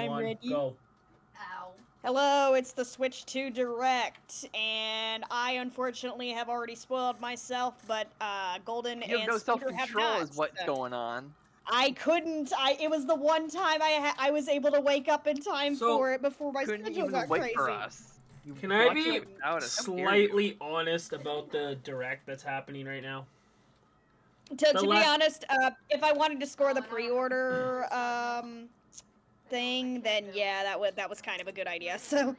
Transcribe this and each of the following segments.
I'm one, ready. go. Ow. Hello, it's the Switch 2 Direct, and I unfortunately have already spoiled myself, but Gold3n You have and no Spooder have self-control not. is what's going on. I couldn't. It was the one time I was able to wake up in time So, for it before my Couldn't schedule even got wait crazy. for us. You Can I watched be it without us. How dare you. slightly honest about the Direct that's happening right now? To be honest, if I wanted to score the pre-order thing, then yeah, that was kind of a good idea. So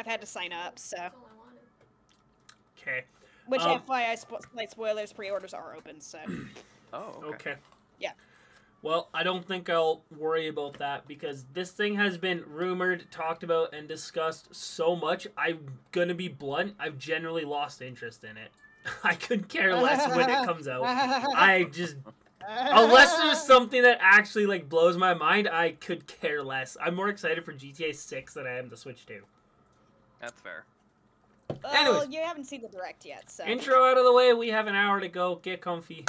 I've had to sign up. So Okay. which FYI, slight spoilers, pre-orders are open. So Oh, Okay. yeah. Well, I don't think I'll worry about that because this thing has been rumored, talked about, and discussed so much. I'm gonna be blunt. I've generally lost interest in it. I could care less when it comes out. I just, unless there's something that actually like blows my mind, I could care less. I'm more excited for GTA 6 than I am to Switch 2. That's fair. Well, Anyways. you haven't seen the Direct yet, so. Intro out of the way. We have an hour to go. Get comfy.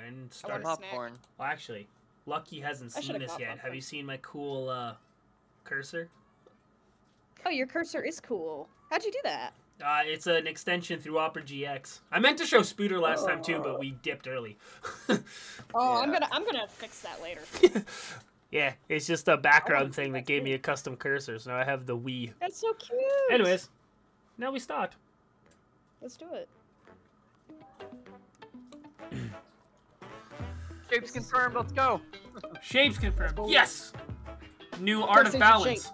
And start. Popcorn. Well, actually, Lucky hasn't seen this yet. Have you seen my cool cursor? Oh, your cursor is cool. How'd you do that? It's an extension through Opera GX. I meant to show Spooder last time too, but we dipped early. Oh, yeah. I'm gonna fix that later. Yeah, it's just a background thing that gave me a custom cursor, so now I have the Wii. That's so cute. Anyways, now we start. Let's do it. Shapes confirmed, let's go! Shapes confirmed. Yes! New Art of Balance.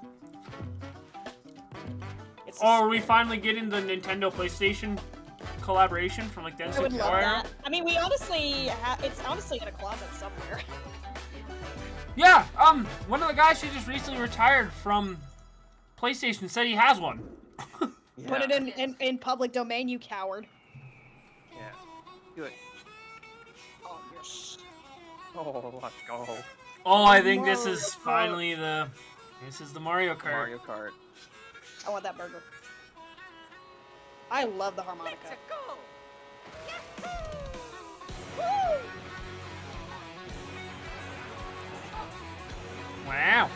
Oh, are we finally getting the Nintendo PlayStation collaboration from like the N64 I would love era? that. I mean, we honestly it's honestly in a closet somewhere. Yeah, one of the guys who just recently retired from PlayStation said he has one. Yeah. Put it in public domain, you coward. Yeah. Do it. Oh, yes. Oh, let's go. Oh, I think this is finally the Mario Kart. Mario Kart. I want that burger. I love the harmonica. Woo! Wow.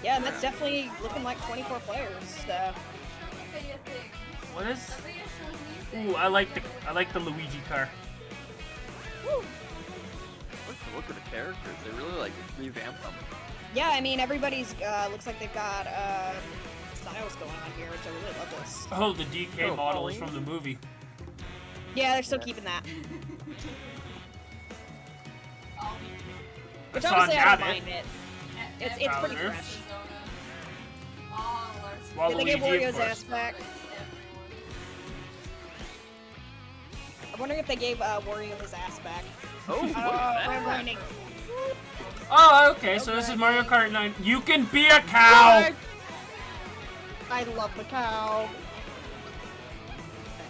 Yeah, and that's definitely looking like 24 players. So. What is? Ooh, I like the Luigi car. Woo. Look at the characters. They really like revamped them. Yeah, I mean everybody's looks like they've got styles going on here, which I really love this. Oh, the DK model is from the movie. Yeah, they're still keeping that. Which obviously I don't mind it. It's pretty fresh. Did they get Wario's ass back? I'm wondering if they gave Wario his ass back. Oh, what is that? I'm running. Oh, okay, so this is Mario Kart 9. You can be a cow! I love the cow.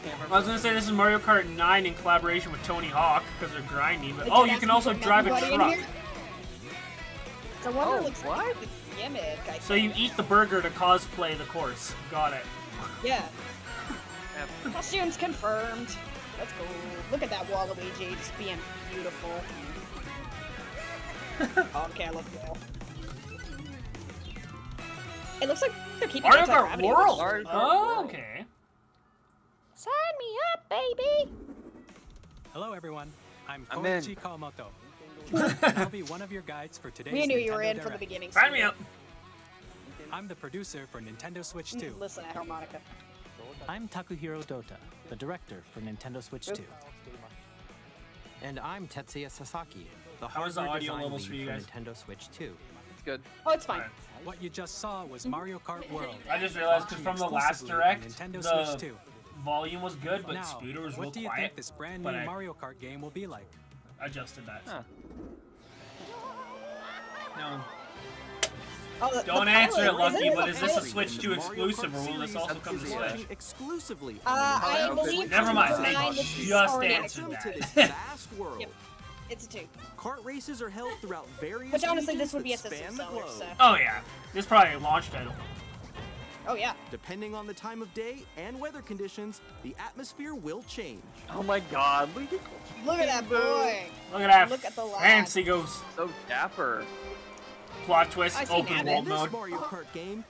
I was gonna say this is Mario Kart 9 in collaboration with Tony Hawk, because they're grinding, but oh, you can also drive a truck. So what looks like the gimmick, I think. So you eat the burger to cosplay the course. Got it. Yeah. Costumes confirmed. Let's go. Look at that Waluigi just being beautiful. Oh, okay, I love the wall. It looks like they're keeping Mario Kart anti-gravity. World! Oh, okay. Sign me up, baby! Hello, everyone. I'm Koichi Kawamoto. I'll be one of your guides for today's We knew you Nintendo were in Direct. from the beginning. Sign me up! I'm the producer for Nintendo Switch 2. Listen to harmonica. I'm Takuhiro Dota, the director for Nintendo Switch 2. And I'm Tetsuya Sasaki, the How is the hardware audio design levels lead for you guys? Nintendo Switch 2. It's good. Oh, it's fine. What you just saw was Mario Kart World. I just realized because from the last direct, Nintendo the Switch 2. volume was good, but Now, Spooder was real what do you quiet. think this brand new Mario Kart game will be like? Adjusted that. Huh. No. Oh, Don't answer it, Lucky, but is this a Switch 2 exclusive, or will this also come to Switch? Exclusively. I believe Never mind, they it's just already answered To this that. vast world. Yep. It's a 2. Kart races are held throughout various Which honestly, regions this would be a that system span the seller, globe. so. Oh yeah, this is probably a launch title. Oh, yeah. Depending on the time of day and weather conditions, the atmosphere will change. Oh my god, look at that boy. Look at that Look at the lad. fancy ghost. so dapper. Plot twist, I see open Nana. world In this mode. Mario Kart game,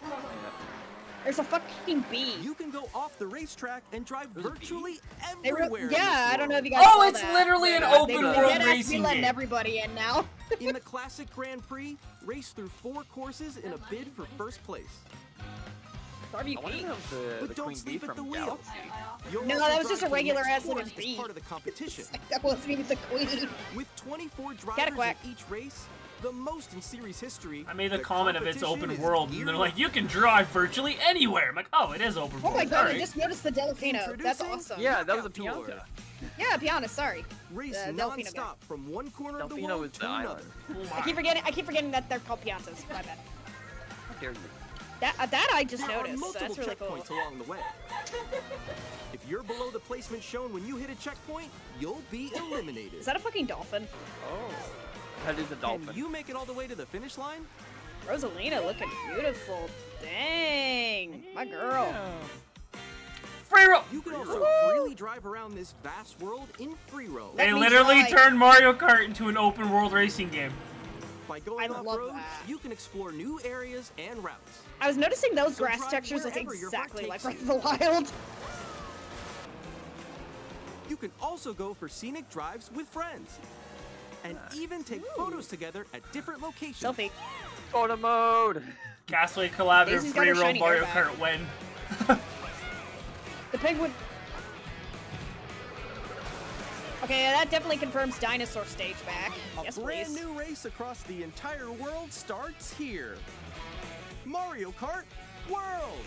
There's a fucking bee. you can go off the racetrack and drive There's a bee? virtually They everywhere. in yeah, this I don't know if you world. guys Oh, saw it's that, literally an but, open they world dead ass racing be letting game. everybody in now. In the classic Grand Prix, race through 4 courses in a bid for first place. I wonder RVP. if the But don't queen bee sleep at from the wheel. Galaxy. You'll No, also that was drive just a to the regular next ass little course as bee. part of the competition. That was me with the queen. With 24 drivers Cataquack. in each race, the most in series history. I made a the comment of it's competition open is world, and they're gearing like, up. you can drive virtually anywhere. I'm like, oh, it is open Oh world. my god, I Alright. just noticed the Delfino. That's Introducing- awesome. Yeah, that was a Knockout Pianta. Yeah, Piana, sorry. Race Delfino guy. non-stop from one corner of the Delfino world is to the another. island. Oh I keep forgetting that they're called Piantas. My bad. How dare you? That I just There are noticed. multiple That's really cool. checkpoints along the way. If you're below the placement shown when you hit a checkpoint, you'll be eliminated. Is that a fucking dolphin? Oh. That is a dolphin. Can you make it all the way to the finish line? Rosalina looking beautiful. Dang, my girl. Free roll. You can also freely drive around this vast world in free roam. Let They me literally try. turned Mario Kart into an open world racing game. By going I love off-road, that. you can explore new areas and routes. I was noticing those So grass drive textures look wherever your heart exactly like takes Breath of the Wild. You can also go for scenic drives with friends. And even take photos together at different locations. Selfie. Photo mode. Castaway collaborative Daisy's got free her roam shiny Mario hair Kart when. The penguin. Okay, that definitely confirms dinosaur stage back. A Yes, brand please. new race across the entire world starts here. Mario Kart World!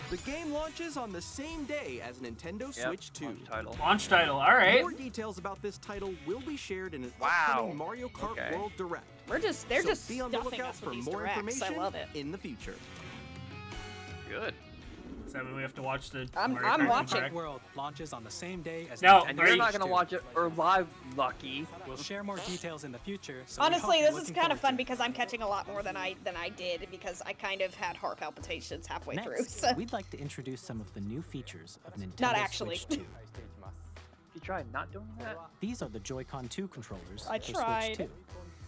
The game launches on the same day as Nintendo Switch 2. launch title. Launch title, alright. More details about this title will be shared in an Wow. upcoming Mario Kart Okay. World Direct. They're So just be on the stuffing lookout us for with these more directs. I information love it. in the future. Good. Does that mean we have to watch the I'm Mario Kart watching. Direct? World launches on the same day as No, Nintendo And you're Great. not gonna Switch watch it or live, Lucky. 2. We'll share more details in the future. So we Honestly, hope you're this is looking kind of forward fun to it. because I'm catching a lot more than I did because I kind of had heart palpitations halfway through. Next, So. we'd like to introduce some of the new features of Nintendo Not actually. Switch 2. If you try not doing that, These are the Joy-Con 2 controllers I for tried. Switch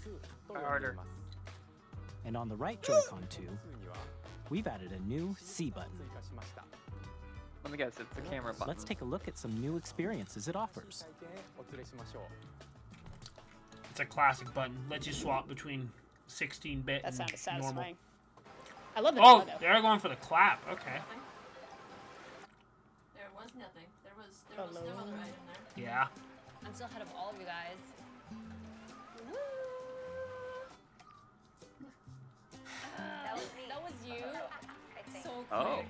2. try harder. And on the right Joy-Con 2, we've added a new C button. Let me guess, it's the camera button. Let's take a look at some new experiences it offers. It's a classic button. Lets you swap between 16-bit That and sounded normal. satisfying. I love the Oh, logo. they're going for the clap. Okay. There was nothing. There was no other item there. Yeah. I'm still ahead of all of you guys. That was you. So quick. Oh.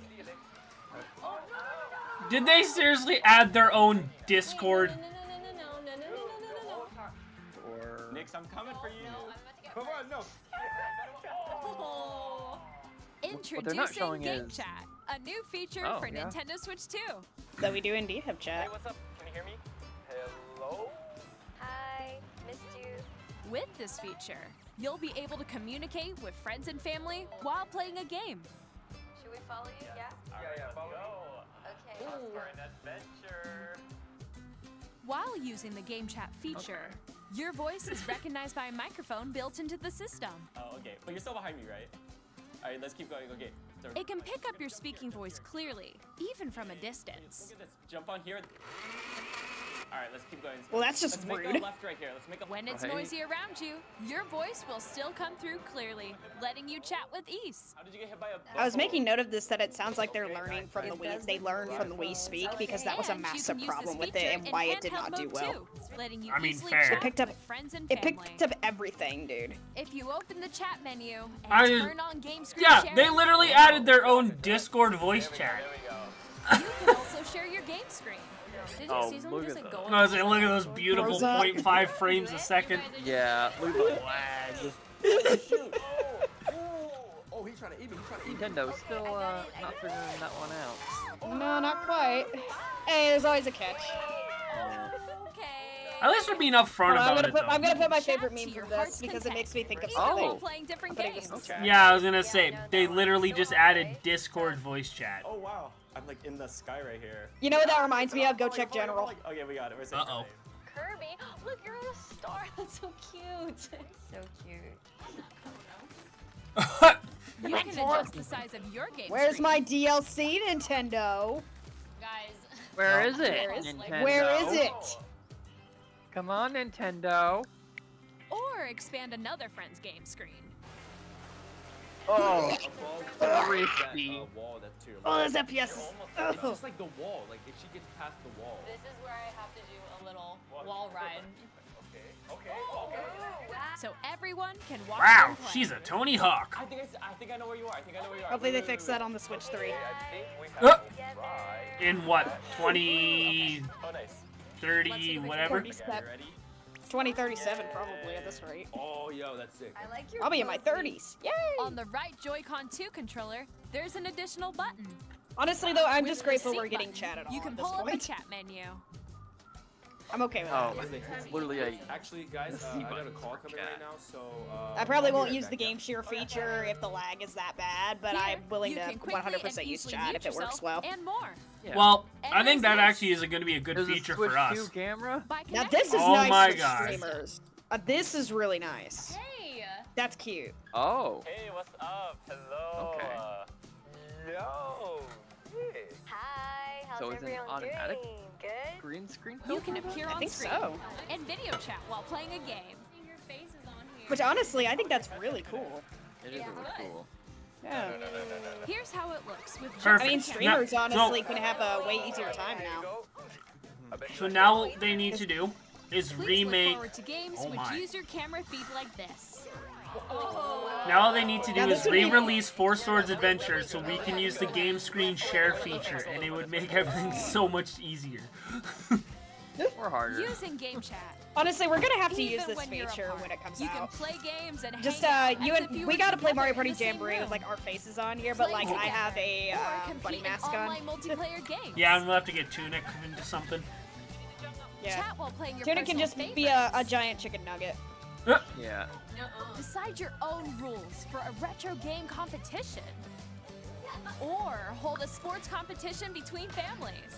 Oh no! Did they seriously add their own Discord? No. Or... Nix, I'm coming for you. Come on, no. Oh. What they're not showing Introducing Game is... Chat, a new feature Oh, for yeah. Nintendo Switch 2. So we do indeed have chat. Hey, what's up? Can you hear me? Hello? Hi, missed you. With this feature, you'll be able to communicate with friends and family while playing a game. Should we follow you? Yeah? Yeah, follow me. Okay. For an adventure. While using the Game Chat feature, your voice is recognized by a microphone built into the system. Oh, okay. But you're still behind me, right? All right, let's keep going. Okay. So, It can pick up your speaking voice clearly, even from a distance. look at this. Jump on here. All right, let's keep going. Well, that's just let's make rude. a left right here. Let's make a When it's Right. noisy around you, your voice will still come through clearly, letting you chat with ease. How did you get hit by a I was buffalo? making note of this that it sounds like they're learning from the Wii. They learn from the Wii Speak because that was a And you can massive use problem this with it feature and in why it did handheld not do mode well. too, letting you I mean, easily fair. chat It picked up- with friends and It family. picked up everything, dude. If you open the chat menu and I- turn on game screen Yeah, sharing, they literally added their own Discord voice chat. you can also share your game screen. Did you Oh, see someone look just at like those. go I was like, look at those beautiful Where's that? 0.5 frames a second. Yeah, look at the lag. Oh, he's trying to eat me. He's trying to eat me. Nintendo's still not figuring that one out. No, not quite. Hey, there's always a catch. Okay. At least we're being upfront about it, though. I'm gonna put my favorite meme from this because it makes me think of something. Playing different games. Yeah, I was gonna say, they literally just added Discord voice chat. Oh, wow. I'm like in the sky right here. You know what that reminds me of? Go check General. Okay, we got it. We're saying Uh-oh. Kirby, look, you're a star. That's so cute. So cute. You can adjust the size of your game Where's screen. my DLC, Nintendo? Guys. Where is it, Where is- Nintendo? Where is it? Come on, Nintendo. Or expand another friend's game screen. Oh, risky. Wall that's to your Oh, left. those FPSs. It's Oh. just like the wall. Like if she gets past the wall. This is where I have to do a little wall ride. Okay. So everyone can watch Wow, them play. she's a Tony Hawk. I think I know where you are. Hopefully they fix that on the Switch 3. In what, 20, Oh, nice. 30, whatever? 2037 probably at this rate. Oh, yo, that's sick. I like your I'll be in my 30s. Yay! On the right Joy-Con 2 controller, there's an additional button. Honestly though, I'm With just the grateful seat we're getting button, chat at all You at can this pull up the point. chat menu. I'm okay with oh, that. it's literally a. Actually, guys, I got a call coming right now, so. I probably I'll be won't right use back, the yeah. game share feature if the lag is that bad, but Here, I'm willing you to can quickly 100% and use easily chat mute if it works yourself well. And more. Yeah. Well, And I think there's that this. actually is going to be a good There's a feature Switch for us. 2 camera. By Now connecting this is Oh nice my for gosh. streamers. This is really nice. Hey. That's cute. Oh. Hey, what's up? Hello. Okay. Yo. Hey. Hi, how's So is it everyone automatic? doing? Good? Green screen. You can appear I on think screen so. and video chat while playing a game. Your face is on here. Which honestly, I think that's really cool. It is really cool. Yeah. Here's how it looks with Perfect. I mean, streamers Now- honestly can have a way easier time now. So now what they need to do is Please remake. look forward to games Oh which my. use your camera feed like this. Now all they need to do Now is this would be- re-release Four Swords Adventure so we can use the game screen share feature, and it would make everything so much easier. Or harder. Using game chat. Honestly, we're gonna have to Even use this when you're feature apart, when it comes you can out. play games and Just hang out you as and if you we were gotta play together Mario in Party the same Jamboree with room. like our faces on here, but Play like I together. have a Or bunny compete in mask on. online multiplayer games. Yeah, I'm gonna have to get Tunic into something. Yeah. Chat while playing your Tunic can personal just be favorites. a giant chicken nugget. Yeah. Decide your own rules for a retro game competition. Or hold a sports competition between families.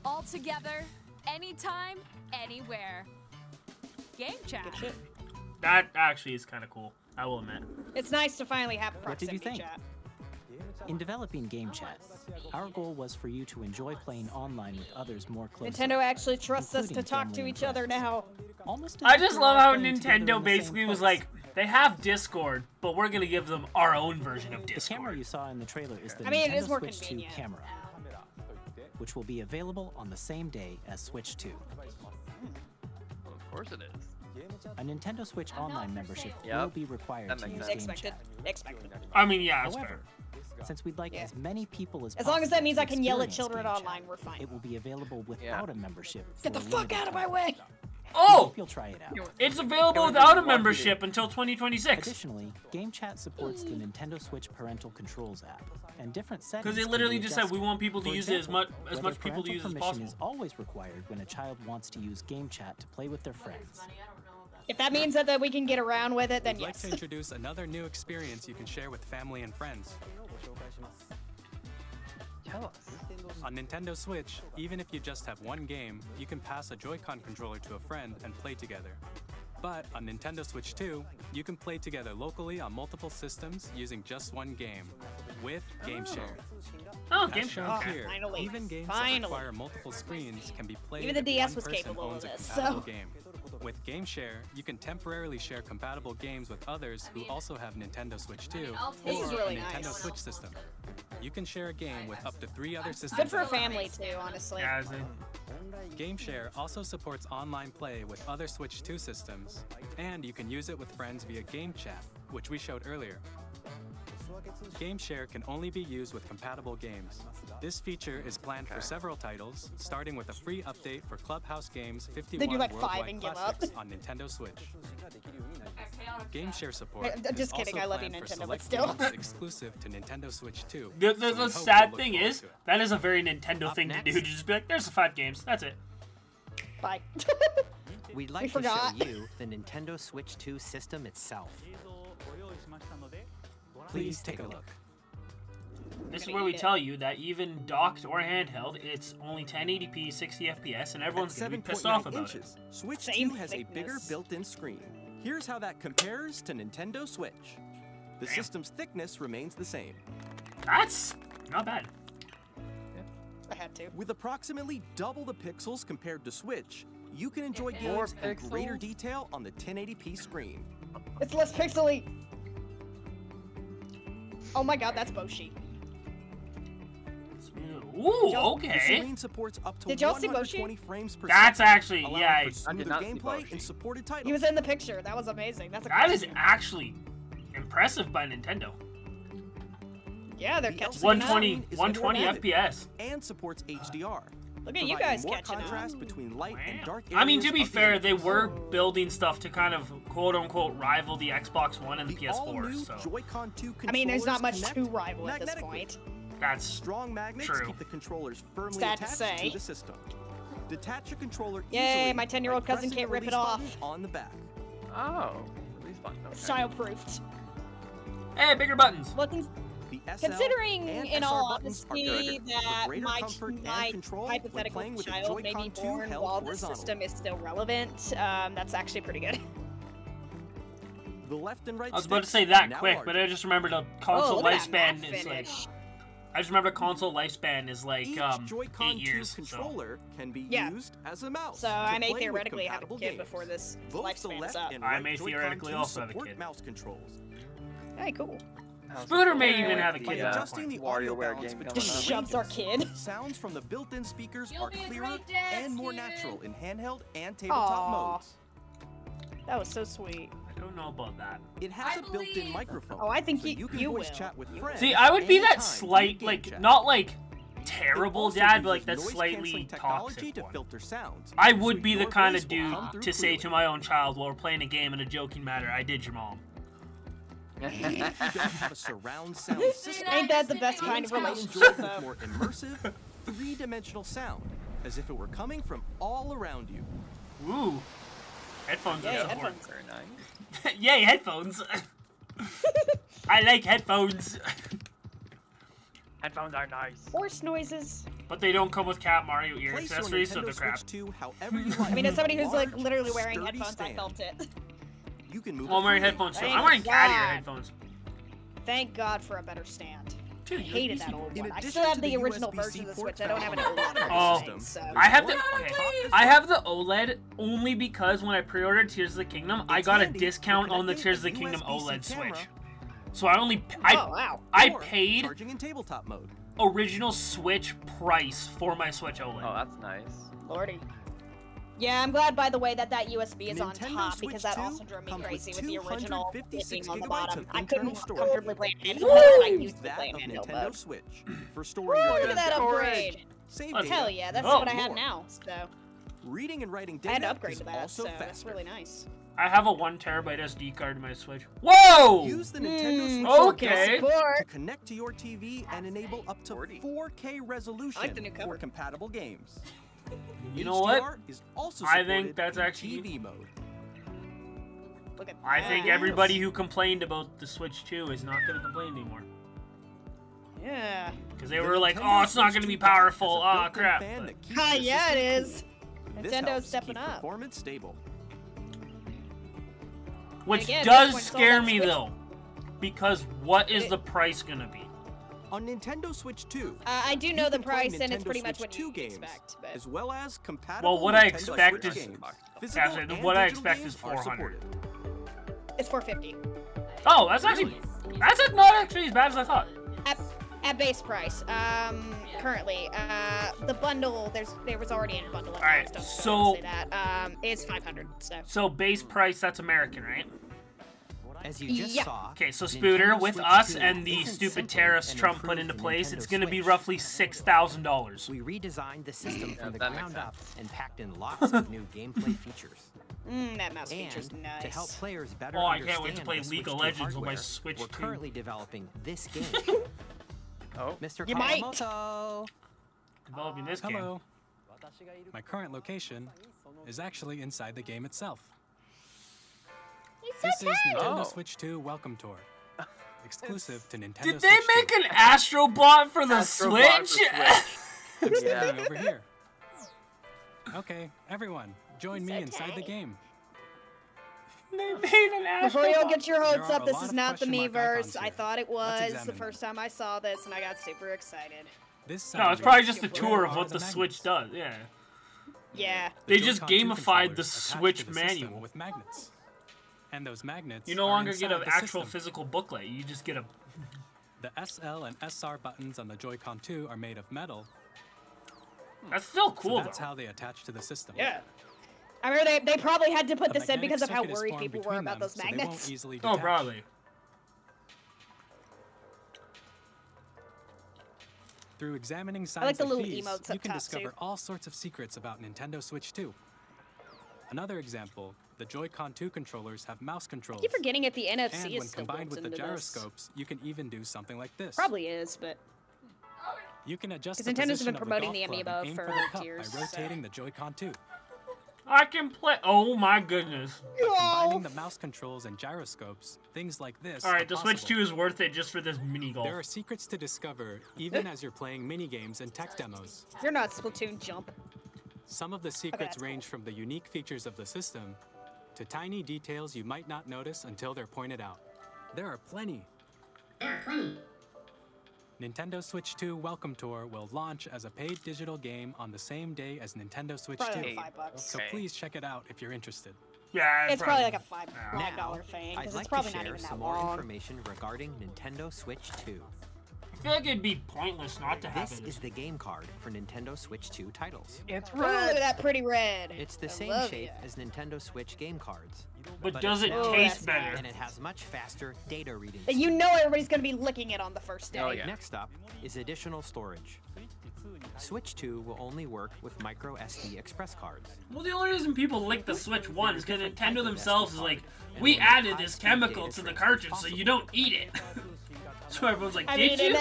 All together, anytime, anywhere. Game chat. Good shit. That actually is kind of cool, I will admit. It's nice to finally have What did you proximity think? chat. In developing Game Chat, our goal was for you to enjoy playing online with others more closely. Nintendo actually trusts us to including talk to family each and other friends. now. Almost as I if just we're love all how playing together in Nintendo the same basically was place. like, they have Discord, but we're gonna give them our own version of The camera Discord. you saw in the trailer is the I mean, it is Nintendo more Switch 2 convenient. camera, which will be available on the same day as Switch 2. Well, of course it is. A Nintendo Switch Online membership will Yep. be required That to makes use sense. Game Expected. Chat. Expected. I mean, yeah, it's However, fair. since we'd like Yeah. as many people as As long as that possible means to I can yell at experience children Game Chat, online, we're fine. it will be available without Yeah. a membership. Get the for a fuck limited out of my time. way! We Oh! hope you'll try it out. It's available Can we without a just watch membership until 2026. Additionally, Game Chat supports the Nintendo Switch Parental Controls app, and different settings. Because they can literally be just said we adjusted. want people to For use it as much example, as whether much people to parental use as permission possible. is always required when a child wants to use Game Chat to play with their friends. If that means that we can get around with it, then We'd like yes. to introduce another new experience you can share with family and friends. Tell us. On Nintendo Switch, even if you just have one game, you can pass a Joy-Con controller to a friend and play together. But on Nintendo Switch 2, you can play together locally on multiple systems using just one game, with Game Share. Oh, As game shown show. Okay. here, Finally. even games Finally. that require multiple screens can be played Even the if DS one was person capable of owns a this, compatible so- game. With Game Share, you can temporarily share compatible games with others who also have Nintendo Switch 2 This is or really a Nintendo nice. Switch system. You can share a game with up to 3 other systems. Good for a at once. family too, honestly. Yeah, as in- Game Share also supports online play with other Switch 2 systems, and you can use it with friends via Game Chat, which we showed earlier. Game Share can only be used with compatible games. This feature is planned for several titles, starting with a free update for Clubhouse Games 51 do like 5 Worldwide and give up. Classics on Nintendo Switch. Game Share support I'm just is kidding, also I love you, planned for Nintendo, but select still. games exclusive to Nintendo Switch 2. The so we hope sad you'll thing look forward is, to it. that is a very Nintendo Up thing to do. next. Just be like, there's the 5 games. That's it. Bye. We'd like to forgot. show you the Nintendo Switch 2 system itself. Please take a look. This is where we tell you that even docked or handheld, it's only 1080p, 60 FPS, and everyone's gonna be pissed off about it. Switch Same 2 has a bigger thickness. built-in screen. Here's how that compares to Nintendo Switch. The Damn. system's thickness remains the same. That's not bad. I had to. With approximately double the pixels compared to Switch, you can enjoy More games in greater pixels? detail on the 1080p screen. It's less pixely. Oh my god, that's Boshi. Ooh, The okay. screen supports up to Did y'all see 120 frames per That's second, actually, allowing yeah. for smoother not see gameplay Boshi. and supported titles. He was in the picture. That was amazing. That's a That is costume. actually impressive by Nintendo. Yeah, they're The catching LCD up. 120, is 120 more added FPS. and supports HDR. Look at you providing guys more catching up. contrast between light and dark I mean, to areas be of the fair, they image. were building stuff to kind of quote-unquote rival the Xbox One and the PS4, all-new so Joy-Con 2 I mean, there's not controllers much connect to rival at this magnetically. point. that's Strong magnets True. keep the controllers firmly Sad to attached say. to the system. Detach a controller Yay, easily my 10-year-old by cousin pressing can't the rip it release button off. on the back. Oh, release button. Okay. It's child-proofed. hey, bigger buttons. Well, The SL considering, and in SR all buttons are honesty, good that for greater comfort and my control when hypothetical playing with the child may be Joy-Con 2 born held while the horizontally. system is still relevant, that's actually pretty good. The left and right I was about to sticks say are that now quick, larger. but I just remembered a Oh, console look at that lifespan matte is like. finish. I just remember console lifespan is like Each 8 Joy-Con 2 years. So. controller can be Yeah. used as a mouse. So to I may play with theoretically have a compatible kid games. before this Both the lifespan is left up. and I right may Joy-Con theoretically 2 also have a support kid. mouse controls. Hey, cool. How's Spooder it may going? even have a By kid at that adjusting point. the audio WarioWare balance game between coming the up. Shoves our ranges, kid. sounds from the built-in speakers You'll are be a clearer great dad, and more Steven. natural in handheld and tabletop Aw. modes. That was so sweet. I don't know about that. It has I a built-in believe. microphone. Oh, I think so you can you voice will. chat with You friends. See, I would be that anytime slight, in game like, chat. not like It terrible also dad, but like uses that noise-canceling slightly technology toxic to one. filter sounds. I so would be the your kind voice of will dude come through to say to clearly. my own child while we're playing a game in a joking manner, I did your mom. If you don't have a surround sound system, Ain't that the best kind games of can relationship, enjoy though? more immersive, three-dimensional sound, as if it were coming from all around you. Ooh. Headphones Yay, are support. headphones. Very nice. Yay, headphones. I like headphones. Headphones are nice. Horse noises. But they don't come with Cat Mario ear Place your accessories, so Nintendo they're crap. Switch 2 however you like. I mean, as somebody who's like Large, literally wearing sturdy headphones, I stand. felt it. You can move Well, I'm it wearing freely. headphones too. Thank I'm wearing cat ear God. headphones. Thank God for a better stand. Dude, I hated that old In one. I addition still have to the the original USB-C version of the port Switch. I don't have an found on the OLED Oh. thing, so. I have the On top okay. is I have the OLED only because when I pre-ordered Tears of the Kingdom, I It's got a handy for discount on the connecting Tears of a the Kingdom USB-C OLED camera. Switch. So I only Oh, wow. I or paid charging in tabletop mode. original Switch price for my Switch OLED. Oh, that's nice. Lordy. Yeah, I'm glad, by the way, that USB is on Nintendo top Switch because that 2 also drove me comes with crazy with the original 256 thing on the gigabytes bottom. of I couldn't internal storage. comfortably play it in Woo! handheld, but I used to That play of in handheld Nintendo mode. Switch for storing Look your at that storage. upgrade. Save Oh, data. Hell yeah, that's Oh, what I have more. now, so Reading and writing I data had to upgrade is to that, also so faster. that's really nice. I have a 1 terabyte SD card in my Switch. Whoa! Use the Nintendo Switch okay. to Support. connect to your TV and enable up to 40. 4K resolution I like the new for cover. compatible games. You know what? HDR is also I think supported that's in actually- TV mode. Look at I think that. everybody who complained about the Switch 2 is not going to complain anymore. Yeah. Because they The were like, Nintendo oh, it's not Switch going to be 2 dock has a powerful. Ah, built-in crap. fan But- that keeps Ah, the yeah, system it is. cool. This Nintendo's helps stepping keep up. performance stable. Which again, does this one sold scare on me, Switch. though. Because what is It- the price going to be? On Nintendo Switch 2, I do you know the can play price, and it's Nintendo pretty much Switch what 2 you games, expect. But as well as compatible Well, what I Nintendo expect Switch is- games. Yeah, Physical so and what I digital expect games is are 400. supported. it's $450 Oh, that's actually... That's not actually as bad as I thought. at base price. Currently, the bundle there was already a bundle. At Alright, Milestone, so- I'll say that is $500. So So base price, that's American, right? As you just Yeah. saw, Okay, so Nintendo Spooder, with Switch us 2 and the isn't stupid simply tariffs an Trump put into improved place, Nintendo it's going to be Switch. roughly $6,000. We redesigned the system from the that makes ground up sense. and packed in lots of new gameplay features. that mouse feature's And nice. to help players better Oh, I understand can't wait to play the League Switch of 2 Legends with my hardware, Switch we're 2. currently developing this game. Oh. Mr. You might. Kawamoto! Developing this game. Hello. My current location is actually inside the game itself. He's so This is tiny. Nintendo Oh. Switch 2 Welcome Tour. Exclusive to Nintendo Did Switch they make 2. an Astral bot for the Astral bot for Switch? I'm standing Yeah. over here. Okay, everyone, join me so inside the tiny. game. They made an Astral Before you all bot. get your hopes There are up, a this lot is of not the question mark icons Miiverse. I here. thought it Let's was the examine first them. time I saw this, and I got super excited. This No, it's sound probably is- just a Where tour of are what the the Switch does. Yeah. Yeah. The They just Joy-Con 2 gamified controllers the attached to Switch the system manual. with magnets. And those magnets You no are longer get inside an the actual system. physical booklet. You just get a. The SL and SR buttons on the Joy-Con 2 are made of metal. That's still cool So that's though. how they attach to the system. Yeah. I remember they probably had to put A this in magnetic because of how circuit is worried formed people were between about them, those so they won't magnets. easily Oh, detach. probably. Through examining signs I like the like little these, emotes you up can top, discover too. all sorts of secrets about Nintendo Switch 2. Another example, the Joy-Con 2 controllers have mouse controls. I keep forgetting if the NFC and is when still combined built with the into this. gyroscopes, you can even do something like this. Probably is, but You can adjust 'Cause the Nintendo's position been of the promoting golf the club amiibo and aim for the cup years, by rotating the Joy-Con 2. I can play. Oh my goodness. Combining the mouse controls and gyroscopes, things like this All right, are the Switch possible. 2 is worth it just for this mini golf. There are secrets to discover even as you're playing mini-games and tech demos. you're not Splatoon jump. Some of the secrets that's range from the unique features of the system to tiny details you might not notice until they're pointed out. There are plenty. Nintendo Switch 2 Welcome Tour will launch as a paid digital game on the same day as Nintendo Switch Probably 2. like $5. So Okay. please check it out if you're interested. Yeah, It's probably like a $5 Now, thing I'd because like it's probably to not share even that some more long. information regarding Nintendo Switch 2. I feel like it'd be pointless not to have This it. is the game card for Nintendo Switch 2 titles. It's Ooh, look at that pretty red. It's the I same love shape it. as Nintendo Switch game cards. But but does it's it now taste that's better? and it has much faster data reading. And you know everybody's gonna be licking it on the first day. Oh, yeah. Next up is additional storage. Switch 2 will only work with micro SD express cards. Well, the only reason people lick the Switch 1 is because Nintendo of themselves SD is like, and we only added high this speed chemical data to the transfer cartridge so possible. you don't eat it. So everyone's like, I did mean, you?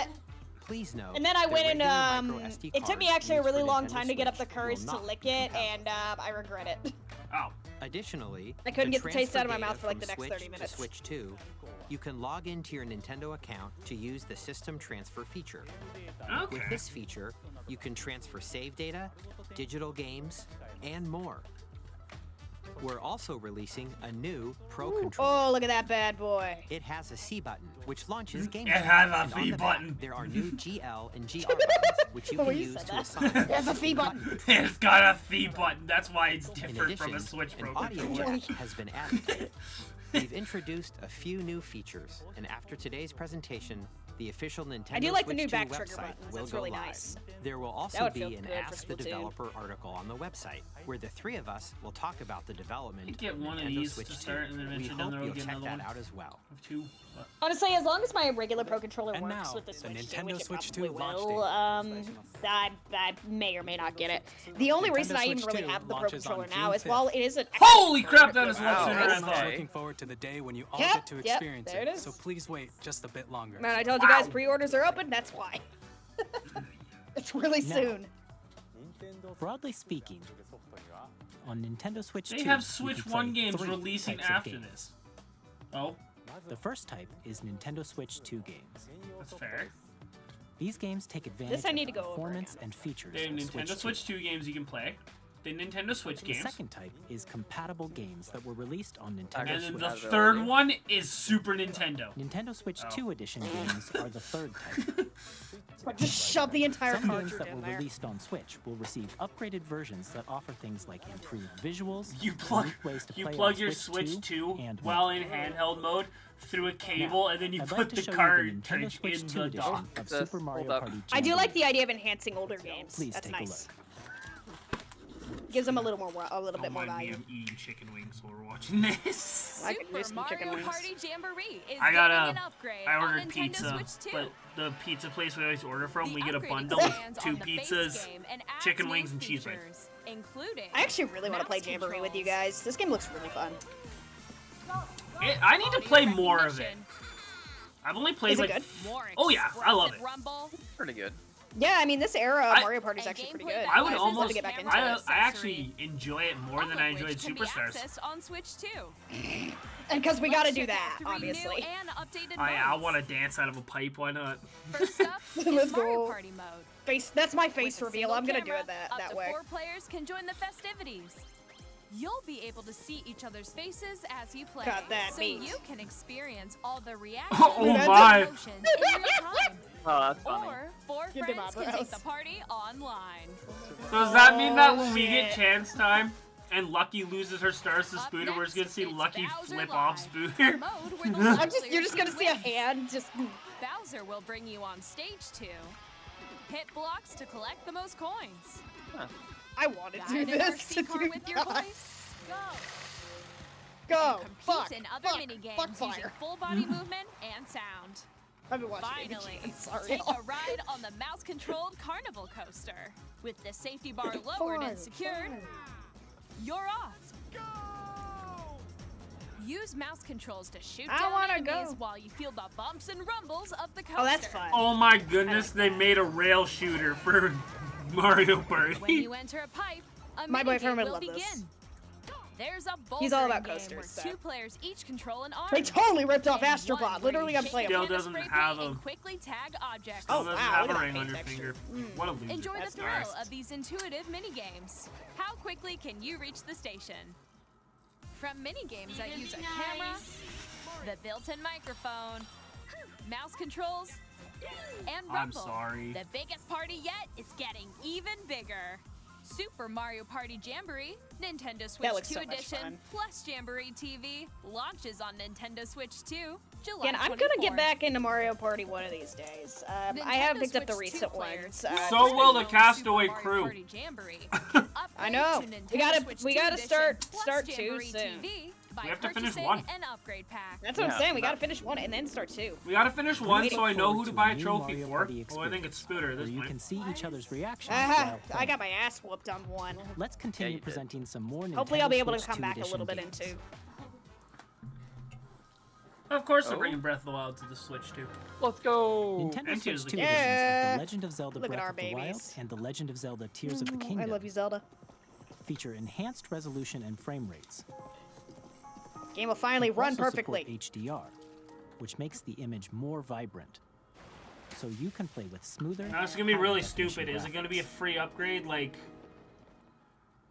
Please note. and then I that went and regular micro SD it took me cards actually a used for really long Nintendo time to get up the Switch courage will to not lick be it, compatible. and I regret it. Oh. Additionally, I couldn't to get the taste transfer out of my data mouth for, like, from the next Switch 30 to minutes. Switch 2, you can log into your Nintendo account to use the system transfer feature. Okay. With this feature, you can transfer save data, digital games, and more. We're also releasing a new Pro controller. Oh, look at that bad boy. It has a C button, which launches game It mode. has a And on C the back, button. There are new GL and GR buttons, which you Oh, can you use said to that. assign. It has a C button. It's got a V button. That's why it's In different addition, from a Switch Pro an audio controller. jack has been added. We've introduced a few new features, and after today's presentation, the official Nintendo I do like the Switch new 2 back trigger website buttons. will That's go really live. nice. There will That also would feel be an good for Ask the Splatoon. Developer article on the website, where the three of us will talk about the development You get of one of Nintendo these Switch to 2. start, and then We eventually down hope the road you'll get check another that one. out as well. Two. Honestly, as long as my regular Pro controller And works now, with the the Switch 2, Nintendo which it Switch probably 2 launch will, I may or may not get it. The only Nintendo reason I even Switch really 2 have the Pro launches on controller now June is while 5th. it is an Holy crap, that is a Wow. lot sooner than I Okay. thought. Looking forward to the day when you all Yep, get to yep, experience there it is. So please wait just a bit longer. Man, I told you guys pre-orders are open. That's why. It's really Now, soon. Broadly speaking, on Nintendo Switch 2, They have you Switch can 1 play games 3 releasing types of after games. this. Oh, The first type is Nintendo Switch 2 games. that's fair. These games take advantage I need of to the go over performance and features They have of Nintendo Switch 2 games you can play. The Nintendo Switch The games. second type is compatible games that were released on Nintendo And then Switch. the Switch. third one is Super Nintendo. Nintendo Switch Oh. 2 edition games are the third type. Just shove the entire Some games cartridge that in were there. released on Switch will receive upgraded versions that offer things like improved visuals, You plug, unique ways to you play plug on your Switch Switch 2 and while more. in handheld mode through a cable, and then you I'd put like to the show you cartridge the Nintendo Switch in 2 the edition dock. of Just Super Mario hold up. Party. I do like the Jamboree. idea of enhancing older games. Please That's take a nice. look. Gives them a little more Don't more mind me, value. I'm eating chicken wings while we're watching this. I could use some chicken Mario wings. Party Jamboree is I got getting an a, upgrade I on ordered Nintendo pizza, Switch 2. but the pizza place we always order from, The we get a upgrade bundle with expands 2 on the base pizzas, game and adds chicken new wings, and cheeseburgers. features, including I actually really want to play mouse Jamboree with you controls. guys. This game looks really fun. I need to play more of it. recognition. I've only played Is it like, good? More Oh, yeah, I love expressive it. Rumble. Pretty good. Yeah, I mean, this era of Mario Party is actually pretty good. I would I'd love almost. to get back into I it. actually enjoy it more than I enjoyed Superstars. On Switch 2. And because we got to do that, obviously. I want to dance out of a pipe. Why not? First up is Let's Mario go. Party mode. Face. That's my face With a reveal. I'm single gonna do it camera, that up to way. 4 players can join the festivities. You'll be able to see each other's faces as you play, Got that so beat. you can experience all the reactions Oh and my. emotions in real time. Oh, that's funny. Or 4 Give them friends can eyebrows. take the party online. So does that mean that when we shit. get chance time and Lucky loses her stars to Up Spooder, we're just gonna next, see it's Lucky Bowser flip Live, off a Spooder? mode where the live You're players just gonna see a win. hand just. Bowser will bring you on stage 2. Hit blocks to collect the most coins. I want to do Guide an this. RC car with your voice. Go. Go. Compete Fuck. in other Fuck. mini games Fuck using fire. full body movement and sound. I've been watching Finally, it. Sorry. take a ride on the mouse-controlled carnival coaster. With the safety bar lowered and secured, you're off. Use mouse controls to shoot I down wanna enemies go. while you feel the bumps and rumbles of the coaster. Oh, that's fun. Oh my goodness, they made a rail shooter for Mario When Party. you enter a pipe, a My boyfriend minigame would will love begin. this. There's a He's all bouldering about game coasters, where so. 2 players each control an arm. They totally ripped off And Astral one Bot. where Literally you unplayable. shake Still the camera doesn't spray have paint and a- quickly tag objects. Still Oh, doesn't wow, have look a at ring that on your paint finger. texture. What a loser. Enjoy the That's thrill nice. of these intuitive mini games. How quickly can you reach the station? From mini games that use a camera, the built-in microphone, mouse controls, and rumble. I'm sorry. The biggest party yet is getting even bigger. Super Mario Party Jamboree, Nintendo Switch looks 2 so much Edition, fun. plus Jamboree TV, launches on Nintendo Switch 2, July Again, I'm gonna 24th. get back into Mario Party one of these days. I have Nintendo picked up the Switch 2 recent players ones. So will the Super Castaway Mario crew. Party Jamboree. I know. Upgrade to We gotta- Nintendo we Switch gotta 2 start- Edition plus start two Jamboree soon. TV by We have to finish purchasing one. an upgrade pack. That's what I'm Yeah, saying. We gotta that- finish one and then start 2. We gotta finish one Waiting so I know who forward to to buy a a new trophy Mario for. Party Well, I think it's Spooder where this you point. can see each other's reactions while I playing. got my ass whooped on one. Let's continue you did. presenting some more Hopefully, Nintendo I'll be able to Switch come 2 back a little bit edition into. games. Of course, they're Oh. bringing Breath of the Wild to the Switch too. Let's go. Nintendo And Tears Switch of 2 the editions Kingdom. of The Legend of Zelda Look at Breath our of the Wild babies. and The Legend of Zelda Tears of the I Kingdom love you, Zelda. feature enhanced resolution and frame rates. Game will finally They run also support perfectly. HDR, which makes the image more vibrant. So you can play with smoother. Now it's gonna be really high-definition stupid. Is it gonna be a graphics. free upgrade like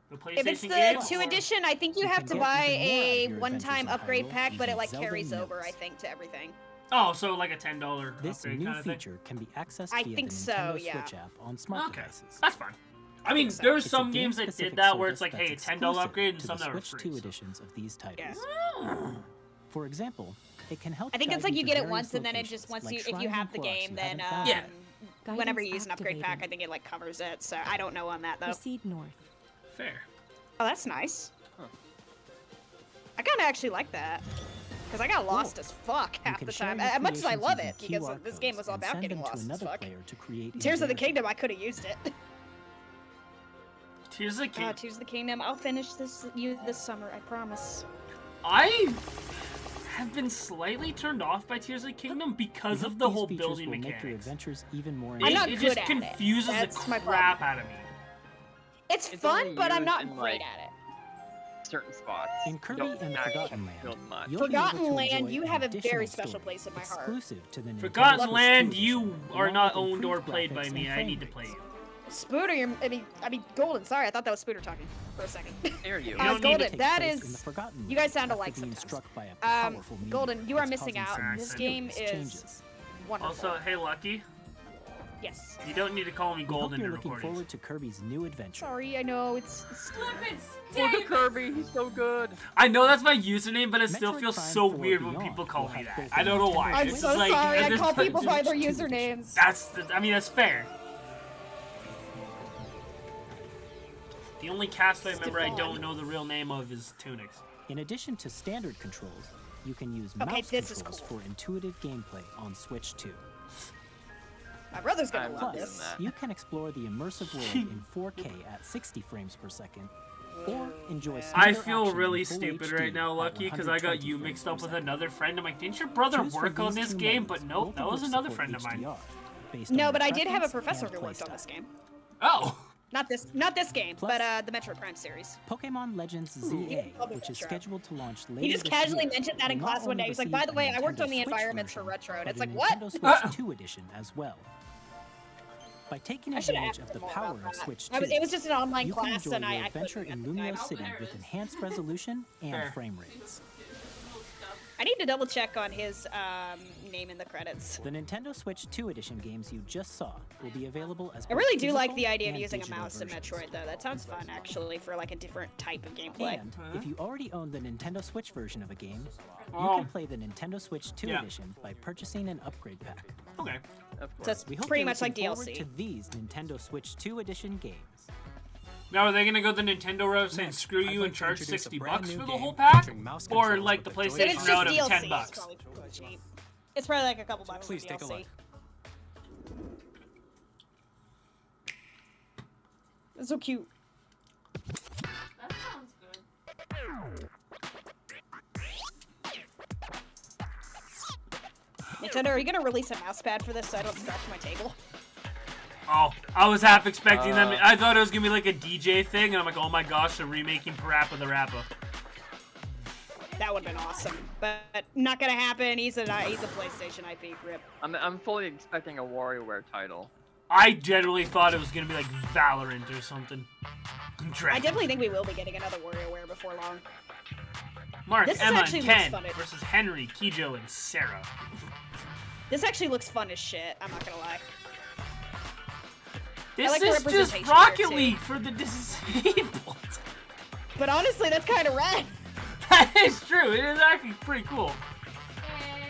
the PlayStation If it's the game? 2 or- edition, I think you You have can to get buy even more out of a your one-time adventures in upgrade Hyrule pack, but it using like Zelda carries over, notes. I think, to everything. Oh, so like a $10 This upgrade new kind of thing. feature can be accessed I via think the so, Nintendo yeah. Switch app on smart Okay, devices. that's fine. I mean, so. there's It's some a games that game-specific did that where it's service like, hey, that's $10 exclusive upgrade and to some the that were Switch free. 2 editions of these titles. Yeah. For example, it can help. I think guide it's like you to get it various once, and then it locations, just once like you if you shrines have and the clubs game, you then haven't found Yeah. yet. whenever you use an upgrade activated. pack, I think it like covers it. So I don't know on that though. Proceed north. Fair. Oh, that's nice. I kind of actually like that. Because I got lost as fuck You half can the share time. your As much as I creations love using it, because QR this game codes was all and about send getting them to lost as another fuck. player to create a Tears of the narrative. Kingdom, I could have used it. Tears of the Kingdom. Tears of the Kingdom, I'll finish this summer, I promise. I have been slightly turned off by Tears of the Kingdom because We of hope the these whole features building will make your mechanics. adventures even more I'm not It good just at it. confuses the That's my crap problem. out of me. It's It's fun, only but I'm used not in, great like, at it. Certain spots. In You Kirby don't and actually Forgotten Land, build much. you'll be Forgotten able to Land, enjoy you an have a additional very special story place in my heart. exclusive to the Nintendo Forgotten Switch Land, 2 you edition, are along not with owned or improved played by graphics me. and I frame need to rates. play you. Spooder, I mean, Golden, sorry, I thought that was Spooder talking for a second. There you don't need to Golden, Take that place in the is, Forgotten you guys Land sound alike after being sometimes. struck by a powerful meteor Golden, you are that's missing causing out. some This serious game is changes. wonderful. Also, hey, Lucky, Yes. you don't need to call me We hope Golden you're in looking recordings. forward to Kirby's new adventure. Sorry, I know, it's Look at Kirby, he's so good. I know that's my username, but it still Metroid feels Prime so 4 weird when Beyond people call will me have that. both I don't know why. I'm It's so like, sorry, at I this call point- people by their usernames. I mean, that's fair. The only castaway member I don't know the real name of is Tunics. In addition to standard controls, you can use Okay, mouse this is controls cool. for intuitive gameplay on Switch 2. My brother's gonna I'm love not this. doing that. You can explore the immersive world in 4K at 60 frames per second, or enjoy I smoother feel action really in full stupid HD right now, at Lucky, because I got 120 you frames mixed per up with second. another friend. I'm like, didn't your brother Choose from work on these this two game? modes, But nope, both that of was which another support friend of mine. HDR. based No, on but your I did have a preference professor and who worked on playstyle. this game. Oh. Not this game, Plus- but the Metroid Prime series. Pokemon Legends ZA, which is scheduled to launch later He just this casually year, mentioned that in will not class one only day. He was like, by receive the way, a I worked Nintendo on the Switch environments for version, Retro. And but it's like, a what? Nintendo Switch 2 edition as well. By taking I should've advantage asked of the him more power about of that. Switch I 2, was- it was just an online you class, can enjoy and I your adventure couldn't in at the Lumio time. City with enhanced resolution and frame rates. I need to double check on his name in the credits. The Nintendo Switch 2 edition games you just saw will be available as I really both do like physical the idea of and using a digital mouse in versions. Metroid, though. That sounds fun, actually, for like a different type of gameplay. And if you already own the Nintendo Switch version of a game, you Oh. can play the Nintendo Switch 2 Yeah. edition by purchasing an upgrade pack. Okay. So it's We hope pretty you're much like looking forward DLC. to these Nintendo Switch 2 edition games. Now, are they gonna go the Nintendo route saying Next, screw I'd you like and to charge introduce a 60 brand bucks new for the game whole pack? featuring mouse Or controls like the with a If PlayStation it's Joy-Con just route of DLC, 10 it's bucks? probably pretty cheap. It's probably like a couple bucks Please for take a DLC. look. It's so cute. That sounds good. Nintendo, are you gonna release a mouse pad for this so I don't scratch my table? Oh, I was half expecting them. I thought it was gonna be like a DJ thing, and I'm like, oh my gosh, they're remaking Parappa the Rappa. That would've been awesome, but not gonna happen. He's a PlayStation IP rip. I'm fully expecting a WarioWare title. I generally thought it was gonna be like Valorant or something. I definitely think we will be getting another WarioWare before long. Mark, This Emma, actually and looks Ken fun. versus Henry, Kijo, and Sarah. This actually looks fun as shit. I'm not gonna lie. This like the is just representation here, Rocket too. League for the disabled. But honestly, that's kind of rad. That is true. It is actually pretty cool.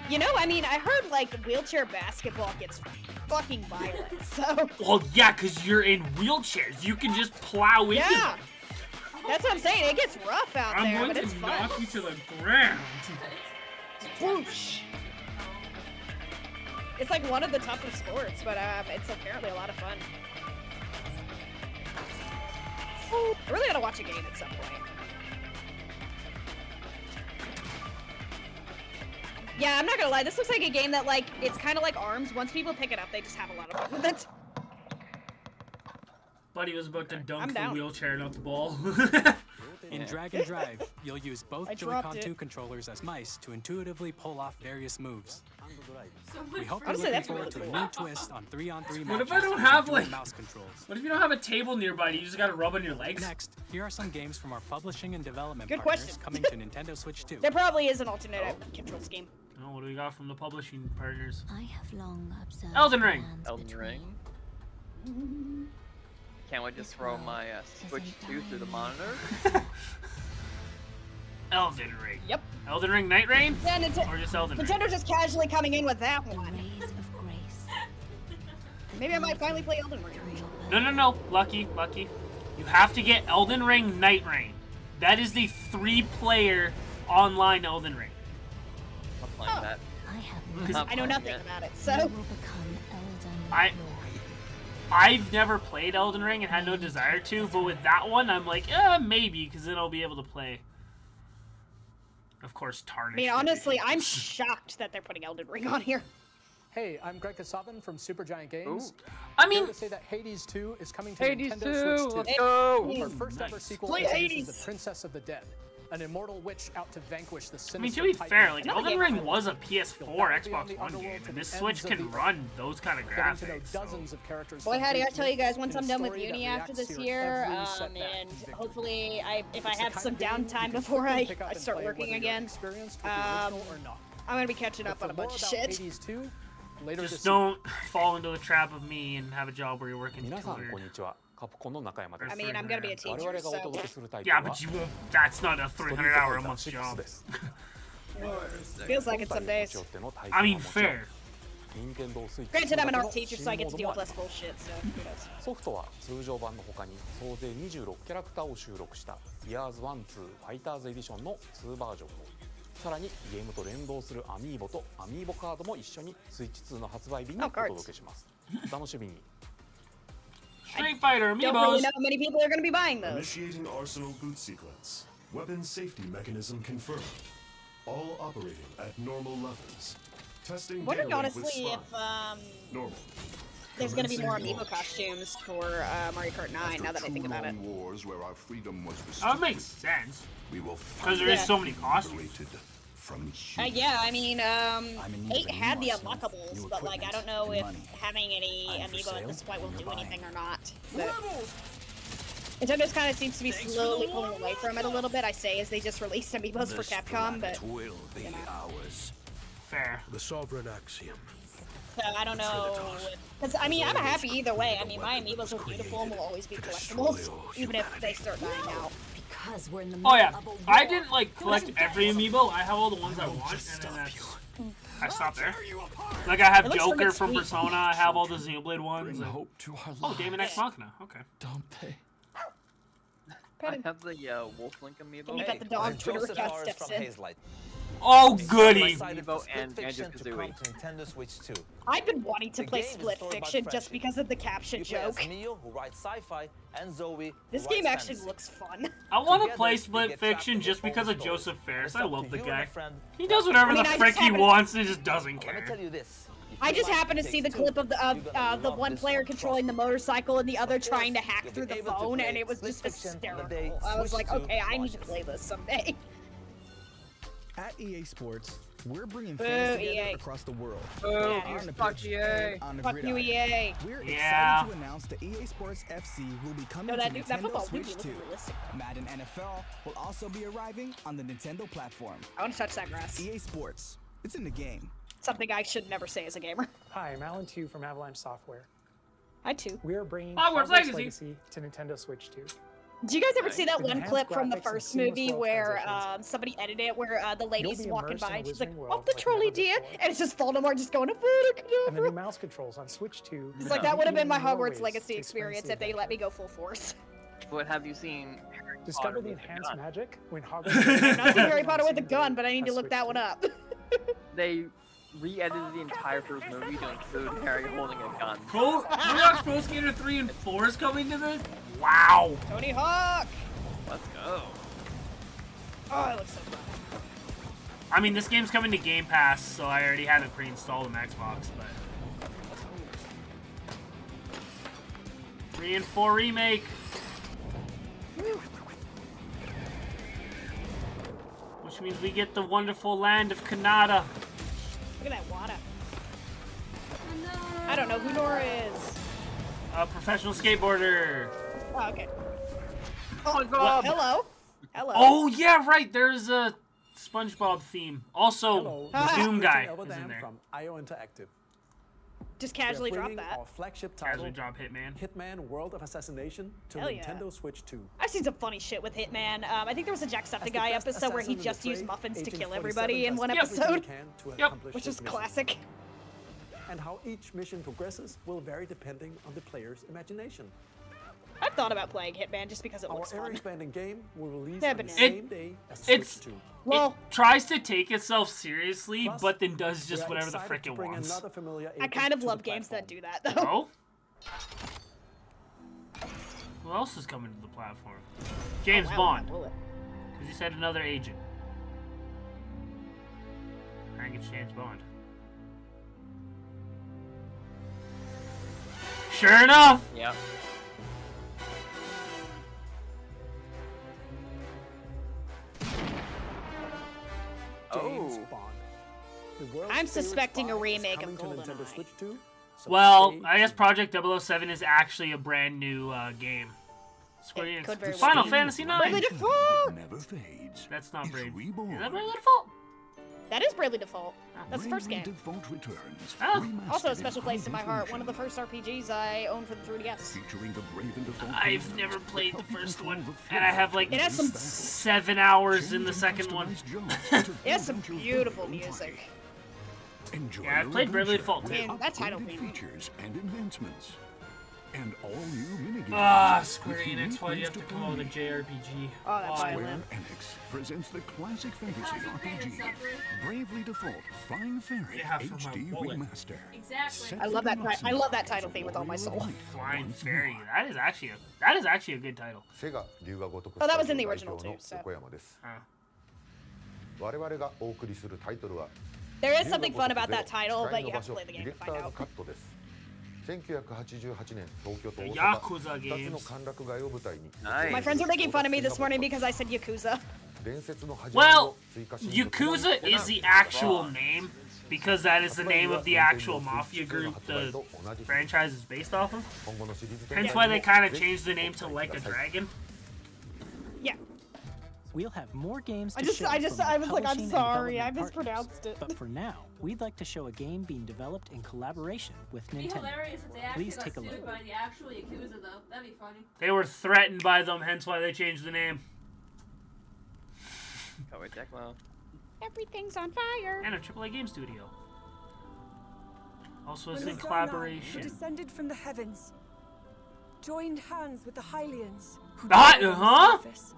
You know, I mean, I heard like wheelchair basketball gets fucking violent. So Well, yeah, because you're in wheelchairs. You can just plow into yeah, them. that's what I'm saying. It gets rough out I'm there, going but it's to fun. knock you to the ground. Whoosh. It's like one of the toughest sports, but it's apparently a lot of fun. I really gotta watch a game at some point. Yeah, I'm not gonna lie. This looks like a game that, like, it's kind of like ARMS. Once people pick it up, they just have a lot of fun with it. Buddy was about to dunk I'm the down. wheelchair, not the ball. In Drag and Drive, you'll use both I dropped Joy-Con it. 2 controllers as mice to intuitively pull off various moves. We hope you're Honestly, looking that's forward really to cool. a new twist on 3-on-3 What if matches I don't using have, dual like- mouse controls. What if you don't have a table nearby? You just gotta rub on your legs. Next, here are some games from our publishing and development Good partners question. coming to Nintendo Switch 2. There probably is an alternate control scheme. Oh, what do we got from the publishing partners? I have long observed Elden Ring. lands Elden between. Ring. Can't wait to This throw world my Switch isn't 2 through the dying. monitor. Elden Ring. Yep. Elden Ring Night Rain? Yeah, Or just Elden Ring? Nintendo's just casually coming in with that The one. rays of grace. The Maybe I might golden finally play Elden Ring. No, no, no. Lucky. You have to get Elden Ring Night Rain. That is the 3-player online Elden Ring. I'm playing Oh. that. I have Because I know playing nothing it. about it, You so will become Elden I- Lord. I've never played Elden Ring and had no desire to, but with that one, I'm like, maybe, because then I'll be able to play. Of course, I Tarnished. mean, honestly, I'm shocked that they're putting Elden Ring on here. Hey, I'm Greg Kasavin from Supergiant Games. I Here mean, to say that Hades 2 is coming to Hades Nintendo 2, Switch 2. let's go! Our first ever Nice. sequel Play introduces Hades. the Princess of the Dead, an immortal witch out to vanquish the I sinister mean, to be titan fair, of like, the Another Elden game Ring I was a PS4, Xbox One game, and this Switch can run those kind of Getting to know graphics. So. dozens of characters. Boy, from howdy, I Greek tell you myth guys, once in a I'm done with story that uni after reacts this to year, every setback and victory. hopefully if I It's the have kind some of game you downtime can before quickly I pick up and start play working whether you're again, experienced with the original or not. I'm gonna be catching But up on for a bunch more of about shit. Hades 2, later Just this don't fall into the trap of me and have a job where you're working皆さん tutored. こんにちは。カプコンの中山で I す。 mean, I'm gonna be a 我 teacher, 々がお so 届けするタイト Yeah, ルは but you that's not a ストリート 300 hour a ファイター month 6 job. です。 feels like it some 本体を days. 持ち寄ってのタイト I ル mean, はもちろん fair. 任天堂スイッチ Granted, I'm an の art teacher, so I get to 新 deal モード with もあ less ります bullshit, so who knows. ソフトは通常版の他に総勢26キャラクターを収録した Years 1-2 Fighters Edition の2バージョンをさらにゲームと連動するアミーボとアミーボカードも一緒にスイッチ2の発売日にお届けしますお楽しみに Street Fighter Don't really amiibos. know how many people are gonna be buying those. Initiating Arsenal boot sequence. Weapon safety mechanism confirmed. All operating at normal levels. Testing Wondering data link with honestly spine. if Normal. there's gonna be more amiibo costumes for Mario Kart 9. Now that I think about it. Wars where our freedom was That makes sense. We will because there is so many costumes. Yeah, I mean, 8 had the unlockables, but like I don't know if having any amiibo at this point will do anything or not. But Nintendo kind of seems to be slowly pulling away from it a little bit. I say as they just released amiibos for Capcom, but you know. Fair. The sovereign axiom. So I don't know, because I mean I'm happy either way. I mean my amiibos are beautiful and will always be collectibles, even if they start dying out. Because we're in the Oh yeah, I didn't like collect every amiibo. I have all the ones I want, and then I stopped there. Like I have Joker from Persona. I have all the Xenoblade ones. And... Oh, Damon X Machina. Okay. Don't pay. I have the Wolf Link amiibo. You got the dog Twitter account steps in. Oh goody! And Banjo-Kazooie. Nintendo Switch 2. I've been wanting to play Split Fiction just because of the caption joke. This game actually looks fun. I want to play Split Fiction just because of Joseph Ferris. I love the guy. He does whatever the frick he wants and just doesn't care. I just happened to see the clip of the one player controlling the motorcycle and the other trying to hack through the phone, and it was just hysterical. I was like, okay, I need to play this someday. At EA Sports, we're bringing fans together across the world. Fuck EA. Fuck you, EA. We're excited to announce the EA Sports FC will be coming to Nintendo Switch 2. Madden NFL will also be arriving on the Nintendo platform. I want to touch that grass. EA Sports, it's in the game. Something I should never say as a gamer. Hi, I'm Alan Tu from Avalanche Software. Hi, Tu. We are bringing Hogwarts Legacy to Nintendo Switch 2. Did you guys ever see that one clip from the first movie where somebody edited it where the lady's walking by and she's like, off the trolley, dear? And it's just Voldemort just going, and the new mouse controls on Switch 2. It's like that would have been my Hogwarts Legacy experience if they let me go full force. What have you seen? Discover the enhanced magic when Hogwarts. I've not seen Harry Potter with a gun, but I need to look that one up. They re-edited the entire first movie to include Harry holding a gun. Roblox Pro Skater 3 and 4 is coming to this? Wow! Tony Hawk! Let's go. Oh, it looks so fun. I mean, this game's coming to Game Pass, so I already have it pre-installed on Xbox, but... 3 and 4 remake! Woo. Which means we get the wonderful land of Kanata. Look at that water. I don't know who Nora is. A professional skateboarder. Oh, okay. Oh my god. Hello. Hello. Oh, yeah, right. There's a SpongeBob theme. Also, the Doom guy is in there. From IO Interactive. Just casually drop that. Our flagship title, casually drop Hitman. Hitman World of Assassination to Hell yeah. Nintendo Switch 2. I've seen some funny shit with Hitman. I think there was a Jacksepticeye episode where he just used muffins to kill everybody in one episode. Which is classic. And how each mission progresses will vary depending on the player's imagination. I've thought about playing Hitman just because it looks fun. Our ever-expanding game will release on the same day as Switch 2. Well, it tries to take itself seriously, but then does just whatever the frick it wants. I kind of love games that do that, though. Oh? Who else is coming to the platform? James Bond. Because he said another agent. I think it's James Bond. Sure enough! Yep. James Bond. I'm suspecting a remake of GoldenEye. Well, I guess Project 007 is actually a brand new game. Square Enix. Final Fantasy IX. Bravely Default. Never fades. That's not Brave. Is Reborn. that Bravely Default? That is Bravely Default. That's the first game. Default returns. Also a special place in my heart. One of the first RPGs I owned for the 3DS. Featuring the Brave and Default. I've never played the first one, and I have like 7 hours in the second one. It has some beautiful music. Yeah, I've played Bravely Default too. Man, that title features and enhancements. And all new minigames. Ah, Square Enix, why do you have to come out with a JRPG? Oh, that's Square Enix presents the classic fantasy RPG, Bravely Default Flying Fairy HD Remaster. Exactly. I love that. I love that title theme with all my soul. Flying Fairy. That is actually a good title. Oh, that was in the original too. So. There is something fun about that title, but you have to play the game to find out. Yakuza games. My friends were making fun of me this morning because I said Yakuza. Well, Yakuza is the actual name, because that is the name of the actual mafia group the franchise is based off of. Hence why they kind of changed the name to Like a Dragon. Yeah. We'll have more games to I was like, I'm sorry, I mispronounced it. But for now, we'd like to show a game being developed in collaboration with It'd be Nintendo. hilarious if they actually Please got take a sued look. by the actual Yakuza, though. That'd be funny. They were threatened by them, hence why they changed the name. Oh, wait, Declan. Everything's on fire. And a AAA game studio. Also, it's When in the collaboration. Who descended from the heavens, joined hands with the Hylians. Who Huh? dwell on the surface.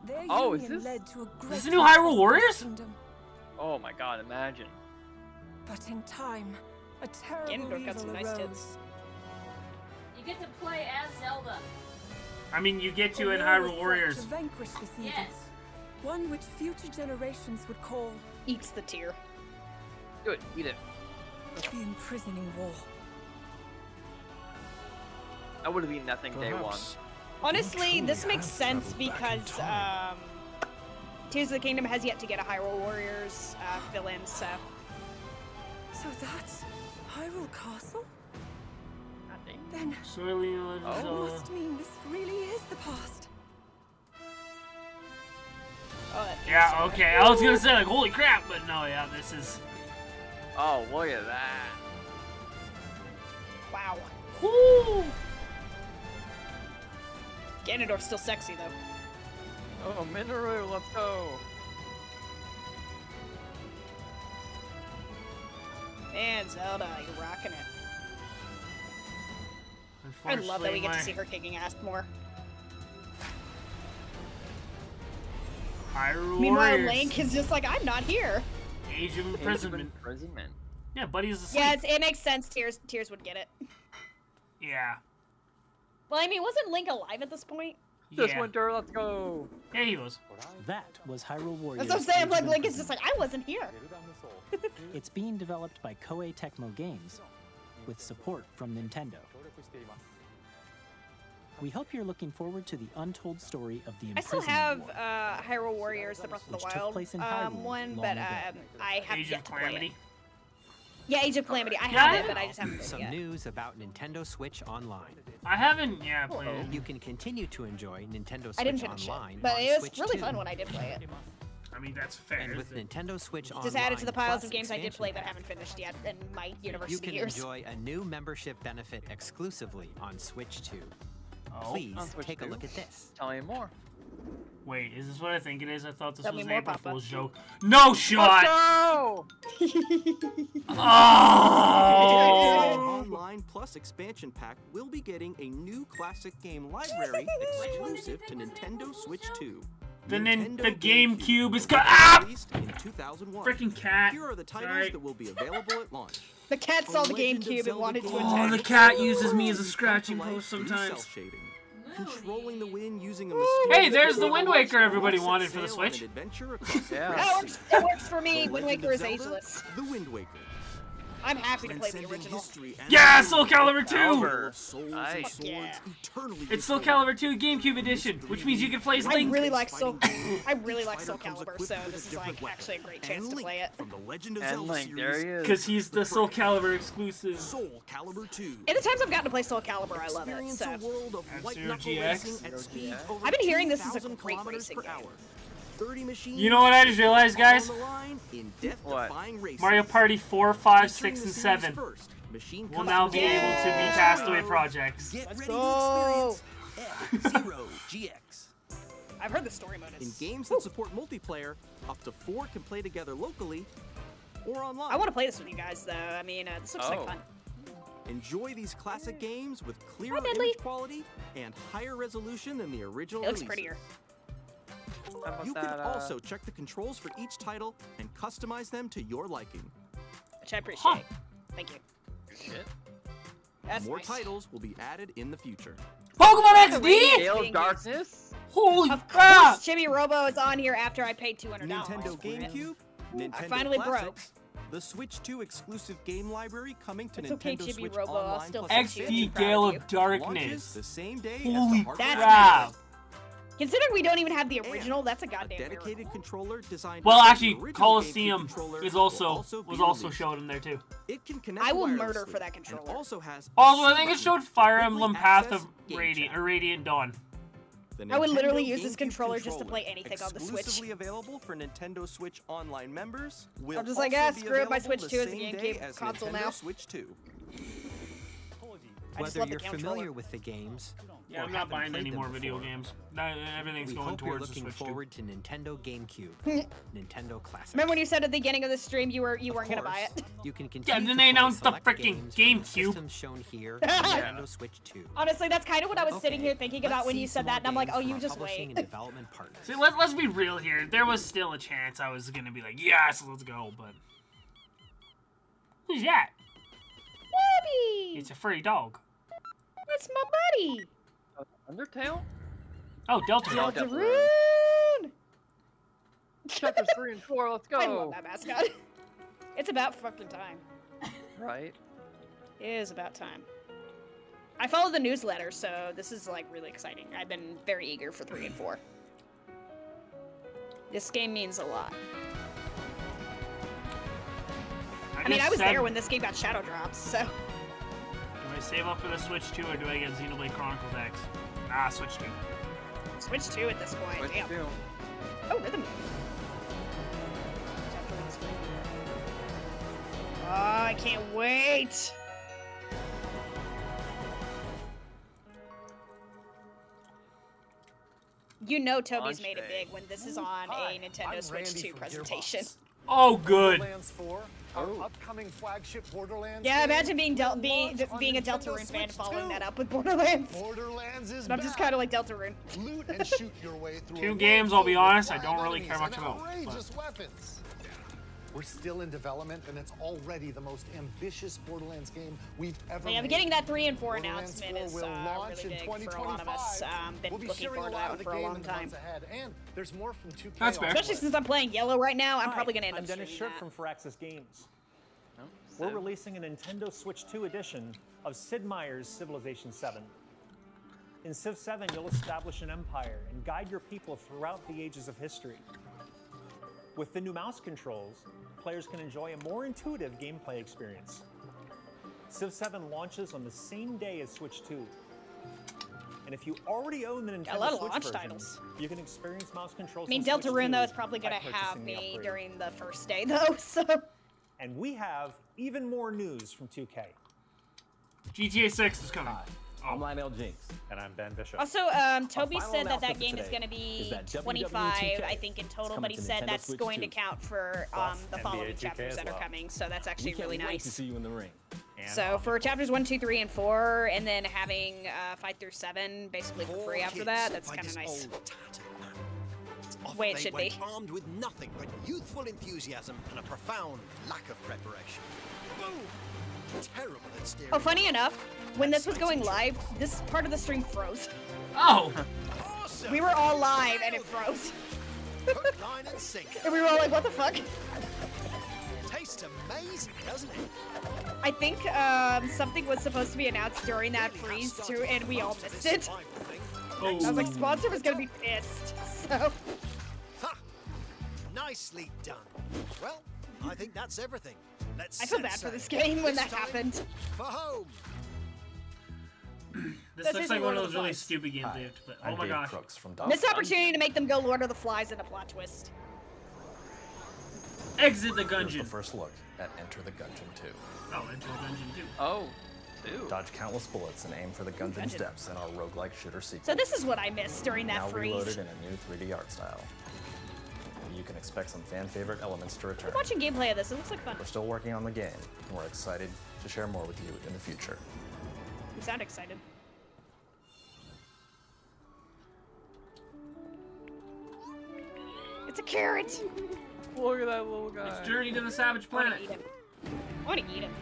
Their Oh, is union this- led to a great Is this the new Hyrule Warriors? kingdom. Oh my god, imagine. But in time, a terrible Ganondorf got evil some nice arose. tits. You get to play as Zelda. I mean, you get to in A war was Hyrule fought Warriors. To vanquish this evil. Yes. One which future generations would call Eats the tear. Do it, eat it. the imprisoning war. That would have been nothing day one. Honestly, this makes sense because Tears of the Kingdom has yet to get a Hyrule Warriors fill-in, so. So that's Hyrule Castle? Nothing. Then Soylent, it must mean this really is the past. Oh, Yeah, okay. I was gonna say, like, holy crap, but no, yeah, this is. Oh, look at that. Wow. Woo! Ganondorf's still sexy, though. Oh, Minoru, let's go. Man, Zelda, you're rocking it. I love that we get to see her kicking ass more. Hyrule Meanwhile, Warriors. Link is just like, I'm not here. Age of Imprisonment. Yeah, Buddy's asleep. Yeah, it makes sense. Tears would get it. Yeah. Well, I mean, wasn't Link alive at this point? This winter, let's go. Yeah, he was. That was Hyrule Warriors. That's what I'm saying. Age Like of Link is just like, I wasn't here. It's being developed by Koei Tecmo Games with support from Nintendo. We hope you're looking forward to the untold story of the I still imprisonment have Hyrule Warriors: The Breath of the Which took Wild place in Hyrule one, long but ago. I have Age yet of to play Calamity. it. Yeah, Age of Calamity. I Yeah, have it, but I just haven't played it Some yet. news about Nintendo Switch Online. I haven't, played it. You can continue to enjoy Nintendo I didn't Switch finish Online it, but on it was Switch really 2. fun when I did play it. I mean, that's fair. And with Nintendo Switch Online, Just added to the piles plus of games I did expansion play but packs, haven't finished yet in my you university can years. enjoy a new membership benefit exclusively on Switch 2. Oh. Please On Switch take a 2? look at this. Tell me more. Wait, is this what I think it is? I thought this Tell was me an more, April Papa. Fool's joke. No shot! No! Oh! Online Plus expansion pack will be getting a new classic game library exclusive to Nintendo Switch 2. The Nintendo GameCube is got released in 2001. Freaking cat. Here are the titles Sorry. that will be available at launch. The cat saw the Legend of GameCube and Zelda wanted to Gold attack. Oh, the it. cat uses me as a scratching Come to post life through sometimes. cell shading. Controlling the wind using a Hey, mysterious there's the Wind device Waker everybody will wanted set for the sail on an Switch. adventure across the Yeah. galaxy. It works for me. The Wind Legend Waker of is Zelda, ageless. The Wind Waker. I'm happy to play the Transcending original. history and Yeah, the Soul Calibur 2! Calibur. souls Nice. and Fuck swords yeah. eternally It's Soul restored. Calibur 2 GameCube Edition, which means you can play as I Link. really like Soul. Fighting I really like Each Soul fighter comes Calibur, equipped so with a this is different like weapon. actually a great And chance to Link play it. From the Legend of And Zelda Link, there series, he is. Because he's the Soul Calibur exclusive. Soul Calibur 2. And the times I've gotten to play Soul Calibur, I love it. Experience So. a world of F-Zero white knuckle GX. racing at speeds over I've been hearing this is a 2,000 great kilometers racing per game. hour. 30 machines. You know what I just realized, guys? on the line in death-defying races. Mario Party 4, 5, Featuring 6, the and series 7 first, machine will now be able to be Yeah. Castaway projects. Get Let's ready go. to experience F-Zero GX. I've heard the story mode In is. games that support multiplayer, up to 4 can play together locally or online. I want to play this with you guys, though. I mean, this looks like Oh. fun. Enjoy these classic games with clearer Hi, Deadly. image quality and higher resolution than the original It looks releases. prettier. How about You can that, also check the controls for each title and customize them to your liking. Which I appreciate. Thank you. Shit. That's More nice. titles will be added in the future. Pokemon The XD! radiance Gale being of Darkness? Holy Of crap! course, Chibi Robo is on here after I paid $200. Nintendo GameCube, Nintendo I finally Classics, The Switch 2 exclusive game library coming to It's okay, Nintendo Chibi Switch Robo, I'll Online still plus say XD proud Gale of you. of Darkness. launches the same day Holy as the hardware. crap! Considering we don't even have the original, that's a goddamn dedicated miracle. controller designed. Well, for actually, the original Coliseum GameCube controller was will also be released. shown in there too. It can connect I will murder wirelessly for that and controller. also has Also, I think it showed Fire quickly Emblem Path access of game Radiant chat. or Radiant Dawn. The I would literally Nintendo use this GameCube controller just to play anything on the Switch. Exclusively available for Nintendo Switch Online members. Will I'm just like, also ah, be screw it, my available Switch the 2 is a same day GameCube as console Nintendo now. Switch 2. I just Whether love the you're controller. familiar with the games, Yeah, or I'm not haven't buying played any them more video before, games. Everything's we going hope you're towards the looking Switch 2. forward to Nintendo GameCube, Nintendo Classic. Remember when you said at the beginning of the stream you weren't gonna buy it? You can Yeah, continue then to they play announced the select freaking games from the GameCube. systems shown here on Nintendo Switch 2. Honestly, that's kind of what I was sitting Okay, here thinking let's about when see you some said that, and more I'm like, oh, games you from just our publishing wait. and development partners. See, let's be real here. There was still a chance I was gonna be like, yes, let's go, but who's that? Bobby! It's a furry dog. That's my buddy! Undertale? Oh, Deltarune. Deltarune! Chapters 3 and 4, let's go! I love that mascot. It's about fucking time. Right. It is about time. I follow the newsletter, so this is like really exciting. I've been very eager for 3 and 4. This game means a lot. I mean, I was there when this game got shadow drops, so. Do I save up for the Switch 2 or do I get Xenoblade Chronicles X? Ah, Switch 2. Switch 2 at this point. Switch Damn. 2. Oh, rhythm. Oh, I can't wait. You know Toby's made it big when this is on a Nintendo Switch 2 presentation. Oh, good. Borderlands 4, our upcoming flagship Borderlands. Yeah, game imagine being will being launch on a Nintendo Deltarune fan Switch following 2. that up with Borderlands. Borderlands is And I'm just kind of like Deltarune. Loot and shoot your way through Two a games, world I'll be filled with honest, I don't wild really care enemies much and about, outrageous weapons. We're still in development, and it's already the most ambitious Borderlands game we've ever So yeah, made. getting that 3 and 4 Borderlands announcement 4 is will launch really in big for a lot of us. 2025. Been We'll be looking sharing forward a to lot that of one the for a game long in the time. months ahead, and there's more from 2K. That's fair. Especially since I'm playing yellow right now, I'm probably gonna end I'm up Dennis streaming Shirt that. from Firaxis Games. We're releasing a Nintendo Switch 2 edition of Sid Meier's Civilization 7. In Civ 7, you'll establish an empire and guide your people throughout the ages of history. With the new mouse controls, players can enjoy a more intuitive gameplay experience. Civ 7 launches on the same day as Switch 2. And if you already own the Nintendo A lot of Switch launch version, titles. you can experience mouse controls I mean, on Switch Deltarune 2 though is probably by gonna have purchasing the me upgrade. during the first day though, so. And we have even more news from 2K. GTA 6 is coming. I'm Lionel Jinx. And I'm Ben Bishop. Also, Toby final said that announcement game for is today going to be is that 25, WWE 2K I think, in total, is but he coming to said Nintendo that's Switch going to 2. count for Plus the NBA following 2K chapters as that are well. coming, so that's actually We can't really wait nice. to see you in the ring. So for chapters 1, 2, 3, and 4, and then having 5 through 7 basically for free after that, that's kind of nice. Way it should be. Armed with nothing but youthful enthusiasm and a profound lack of preparation. Boom! Terrible at steering. Oh, funny enough, when this was going live, this part of the stream froze. Oh! Awesome. We were all live and it froze. Hook, line, and sinker. And we were all like, what the fuck? Tastes amazing, doesn't it? I think something was supposed to be announced during that freeze too, and we all missed it. I was like, sponsor was gonna be pissed. So. Ha! Nicely done. Well, I think that's everything. Let's I feel set bad for sail. this game when This that time happened. For home. This looks like one of those really stupid games they have to play. Oh my gosh. Missed opportunity to make them go Lord of the Flies in a plot twist. Exit the Here's Gungeon. the first look at Enter the Gungeon 2. Oh, Enter the Gungeon 2. Oh, 2. Dodge countless bullets and aim for the Gungeon's Gungeon. depths in our roguelike shooter sequel. So this is what I missed during that now freeze. reloaded in a new 3D art style. You can expect some fan favorite elements to return. I'm watching gameplay of this. It looks like fun. We're still working on the game, and we're excited to share more with you in the future. You sound excited. It's a carrot. Look at that little guy. It's Journey to the Savage I wanna Planet. eat him. I want to eat him.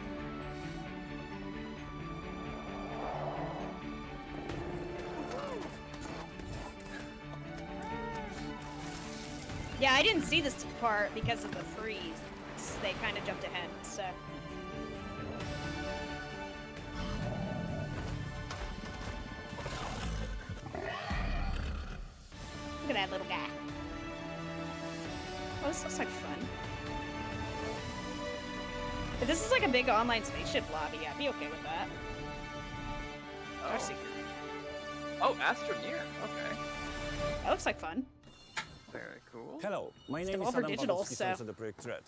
Yeah, I didn't see this part because of the freeze. they kind of jumped ahead, so. Look at that little guy. Oh, this looks like fun. If this is like a big online spaceship lobby, I'd be okay with that. Oh, oh, Astral near. Okay. That looks like fun. Very cool. Hello, my name Still is over Adam digital, Pawlowski so. from the Project Red.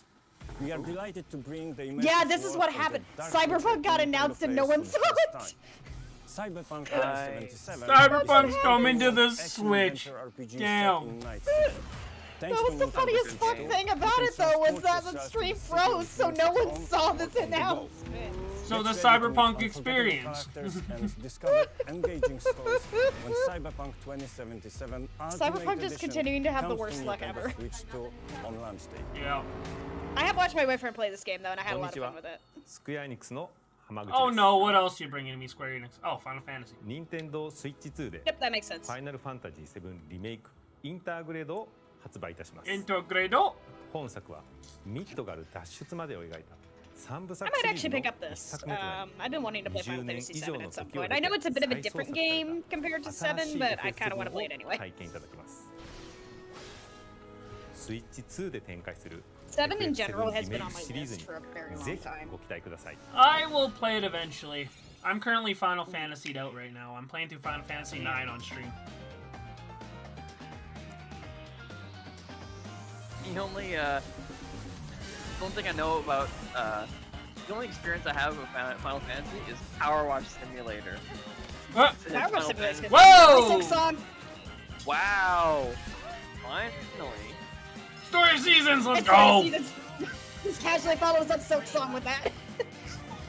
We are delighted to bring the Yeah, this is what happened. Cyberpunk got announced and no one saw it. Cyberpunk 2077. Cyberpunk's coming to the Switch. Damn. That was the funniest fuck thing about it, though, was that the stream froze, so no one saw this announcement. So the Cyberpunk experience. Cyberpunk just continuing to have the worst luck ever. Yeah. I have watched my boyfriend play this game, though, and I had a lot of fun with it. Oh no, what else are you bringing to me, Square Enix? Oh, Final Fantasy. Nintendo Switch 2で Yep, that makes sense. Final Fantasy 7リメイクインターグレードを発売いたします。インターグレード？本作はミッドガル脱出までを描いた3部 I 作 might シリー actually ズの pick up 1 this. 作目となり I've been wanting to play Final Fantasy 20 7 at some 時を point. I know it's a bit of a 再創 different 作され game compared to 7, 新しい but I kind of want to play it を anyway. 体験いただきます。スイッチ2で展開する 7 in general has been on my シリーズ list に for a very long ぜひ time. ご期待ください。 I will play it eventually. I'm currently Final Fantasy'd out right now. I'm playing through Final Fantasy 9 on stream. The only thing I know about the only experience I have with Final Fantasy is Power Wash Simulator. Power Wash Simulator. Whoa! Song. Wow! Finally. Story Seasons, let's It's go! Story Seasons. Just casually follows up Silk Song with that.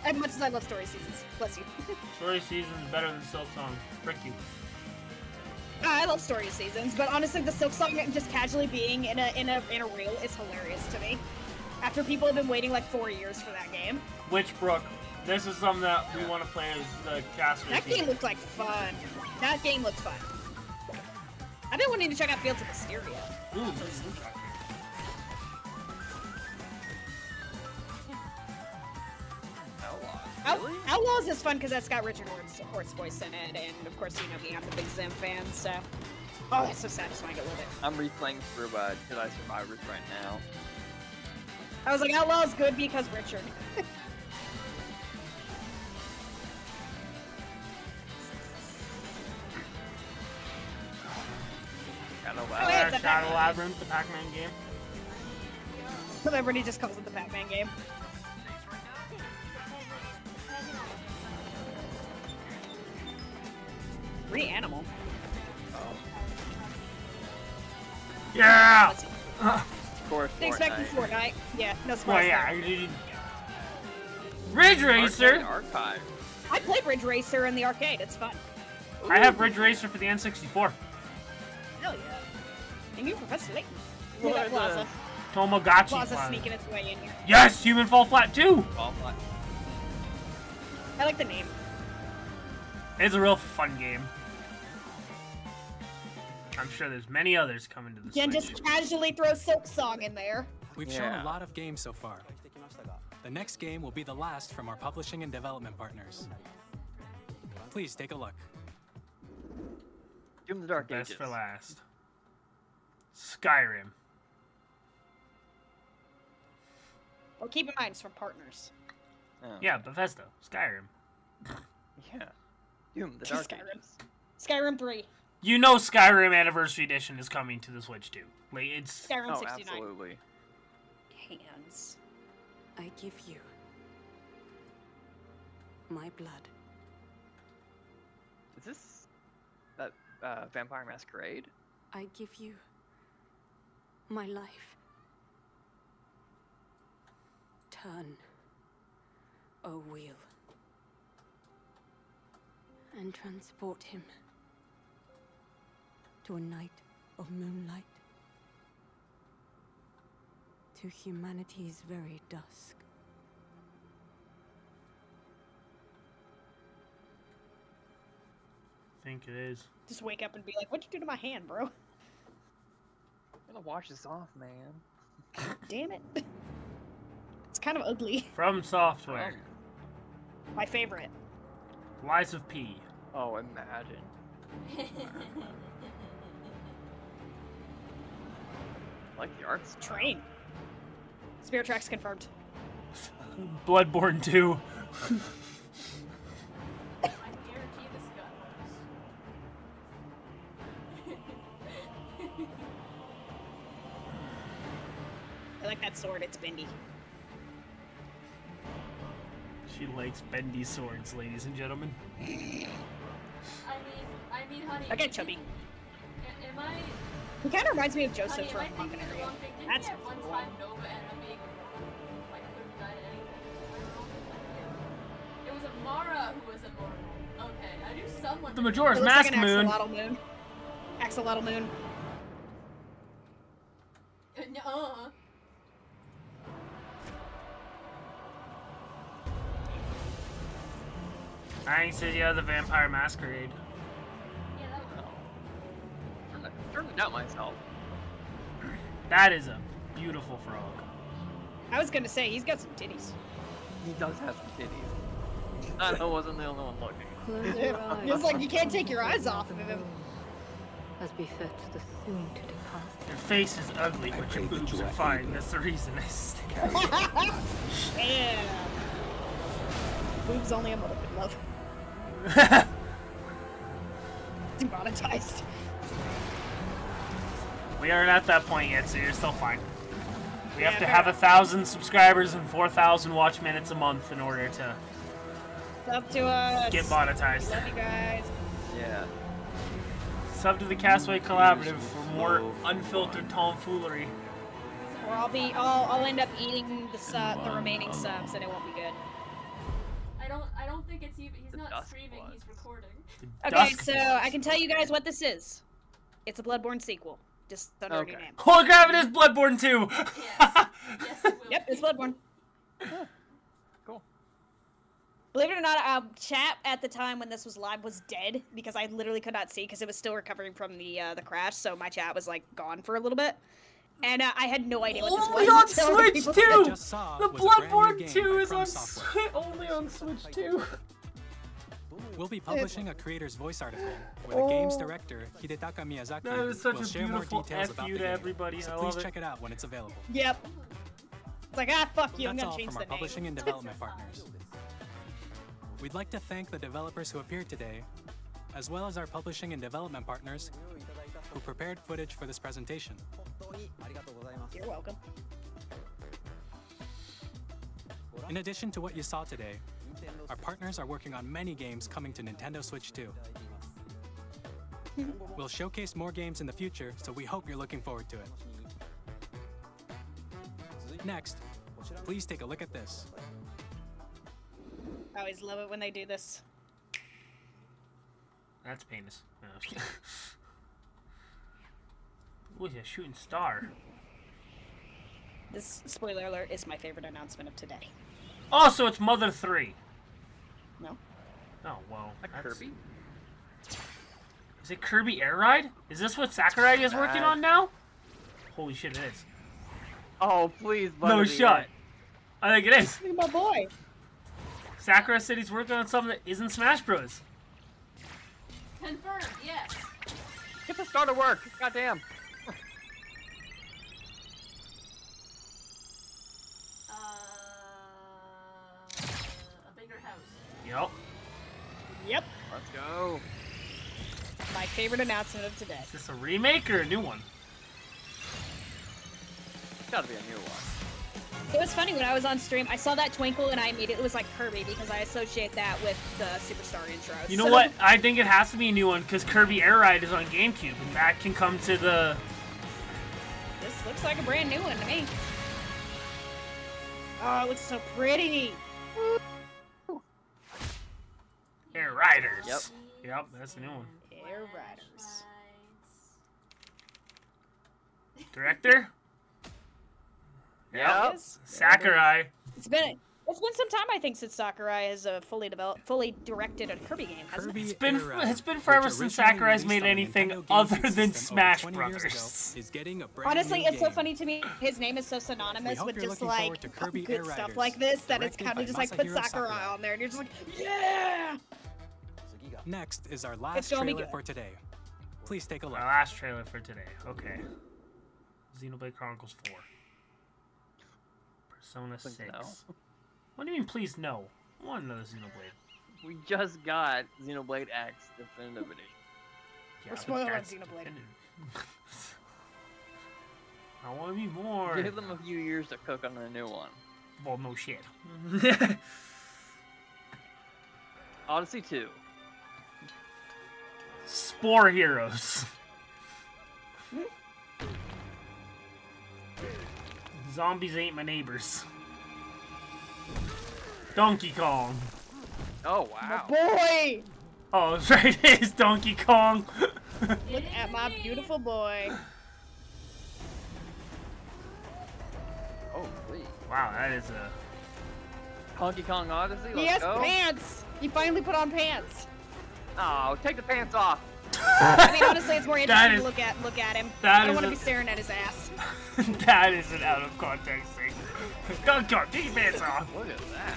As much as I love Story Seasons. Bless you. Story Seasons better than Silk Song. Frick you. I love Story Seasons, but honestly, the Silk Song just casually being in a reel is hilarious to me. After people have been waiting like 4 years for that game. Witchbrook. This is something that we want to play as the caster. That game looks like fun. That game looks fun. I've been wanting to check out Fields of Mysteria. Ooh. Outlaws is fun because that's got Richard Hort's voice in it, and of course, you know me, I'm a big Zim fan, so... Oh, it's so satisfying, I love it. I'm replaying through Jedi Survivors right now. I was like, Outlaws good because Richard. Shadow Labyrinth, the Pac-Man game. But everybody just calls it the Pac-Man game. Reanimal. Yeah! Of course, Expecting Fortnite. Yeah, no Well, surprise. yeah. Ridge Racer! Archive. I played Ridge Racer in the arcade. It's fun. I have Ridge Racer for the N64. Hell yeah. And you, Professor Layton. What Look at are Plaza. Tomogotchi Plaza Plaza. sneaking its way in here. Yes! Human Fall Flat 2! Fall Flat. I like the name. It's a real fun game. I'm sure there's many others coming to the Again, Switch. just casually throw Silk Song in there. We've shown a lot of games so far. The next game will be the last from our publishing and development partners. Please take a look. Doom the Dark Best Ages. for last. Skyrim. Well, keep in mind, it's from partners. Oh. Yeah, Bethesda. Skyrim. Yeah. Doom the Dark Skyrim. Ages. Skyrim 3. You know Skyrim Anniversary Edition is coming to the Switch too. Like it's Skyrim 69. Absolutely. Hands. I give you my blood. Is this that Vampire Masquerade? I give you my life. Turn, O wheel, and transport him to a night of moonlight, to humanity's very dusk. I think it is. Just wake up and be like, what'd you do to my hand, bro? I'm gonna wash this off, man. Damn it. kind of ugly. From Software. My favorite. Lies of P. Oh, imagine. I like the arts. Train. Spirit Tracks confirmed. Bloodborne 2. I like that sword, it's bendy. She likes bendy swords, ladies and gentlemen. I mean, honey. Okay, chubby. Am I? He kind of reminds me of Joseph Honey, from am I thinking of the Area. wrong thing? Didn't That's we at one time Nova ended up being like couldn't die to anything? It was Amara who was immortal. Okay, I knew someone. The Majora's It looks Mask like an Moon. Axolotl moon. Axolotl moon. I said yeah, the Vampire Masquerade. Yeah, that was turned it out myself. That is a beautiful frog. I was gonna say, he's got some titties. He does have some titties. I wasn't the only one looking. Close your eyes. It's like you can't take your eyes off of him. As befits the soon to depart. Your face is ugly, but your boobs are fine. That's the reason I stick out. Damn. Boobs only a mother could love. Demonetized. We aren't at that point yet, so you're still fine. We have to fair have enough. 1,000 subscribers and 4,000 watch minutes a month in order to Up to us. get monetized. Love you guys. Yeah. Sub to the Castaway Collaborative for more unfiltered tomfoolery. Or I'll end up eating the remaining subs, and it won't be good. I don't think it's even. He's not streaming. He's recording. Okay, so I can tell you guys what this is. It's a Bloodborne sequel, just under a new name. Holy crap! It is Bloodborne 2. Yep, it's Bloodborne. Cool. Believe it or not, chat at the time when this was live was dead because I literally could not see because it was still recovering from the crash. So my chat was like gone for a little bit, and I had no idea what this Only was. on until Switch people- 2. saw The was a brand new Bloodborne game 2 by is From on Software. only on Switch 2. We'll be publishing a creator's voice article where the game's director, Hidetaka Miyazaki, That is such will a share more beautiful details about FU the to game. everybody. So I please love it. check it out when it's available. Yep. It's like, fuck you, I'm That's gonna all change from the our name. publishing and development partners. We'd like to thank the developers who appeared today, as well as our publishing and development partners who prepared footage for this presentation. You're welcome. In addition to what you saw today, our partners are working on many games coming to Nintendo Switch 2. We'll showcase more games in the future, so we hope you're looking forward to it. Next, please take a look at this. I always love it when they do this. That's penis. No, I'm just kidding. Ooh, a shooting star. This, spoiler alert, is my favorite announcement of today. Oh, so it's Mother 3. No. Oh, well. That's... Kirby? Is it Kirby Air Ride? Is this what Sakurai is working on now? Holy shit, it is. Oh, please, No Butternut. shot. I think it is. Look at my boy. Sakurai said he's working on something that isn't Smash Bros. Confirmed. Yes. Get the star to work. Goddamn. A bigger house. Yep. Yep. Let's go. My favorite announcement of today. Is this a remake or a new one? It's gotta be a new one. It was funny when I was on stream, I saw that twinkle and I immediately was like Kirby because I associate that with the Superstar intro. You know what? I think it has to be a new one because Kirby Air Ride is on GameCube and that can come to the... This looks like a brand new one to me. Oh, it looks so pretty. Air Riders. Yep. Yep, that's a new one. Air Riders. Director? Yep. Sakurai. It's been It's been some time, I think, since Sakurai has fully directed a Kirby game, hasn't it? It's been forever since Sakurai's made anything other than Smash Brothers. Honestly, it's so funny to me. His name is so synonymous with just like good stuff like this that it's kind of just like put Sakurai on there, and you're just like, yeah. Next is our last trailer for today. Please take a look. Our last trailer for today. Okay. Xenoblade Chronicles 4. Persona 6. No. What do you mean, please no? I want another Xenoblade. We just got Xenoblade X Definitive Edition. We're spoiling on Xenoblade. I want to be more. Give them a few years to cook on a new one. Well, no shit. Odyssey 2. Spore Heroes. Zombies ain't my neighbors. Donkey Kong. Oh wow. My boy. Oh, that's right. It is Donkey Kong. Look at my beautiful boy. Oh, please. Wow, that is a Donkey Kong Odyssey. He has pants. He finally put on pants. Oh, take the pants off. I mean, honestly, it's more interesting to look at him. I don't want to be staring at his ass. That is an out of context thing. Donkey Kong, take your pants off. Look at that.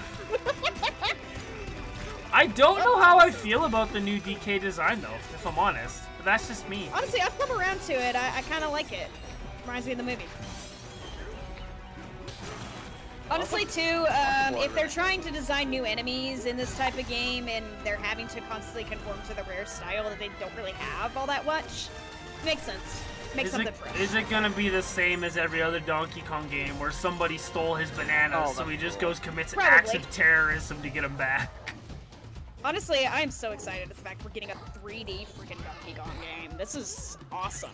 I don't know how I feel about the new DK design, though, if I'm honest. But that's just me. Honestly, I've come around to it. I kind of like it. Reminds me of the movie. Honestly, too, if they're trying to design new enemies in this type of game and they're having to constantly conform to the rare style that they don't really have all that much, makes sense. Makes something fresh. Is it gonna be the same as every other Donkey Kong game where somebody stole his bananas, so he just goes commits acts of terrorism to get them back? Honestly, I'm so excited at the fact we're getting a 3D freaking Donkey Kong game. This is awesome.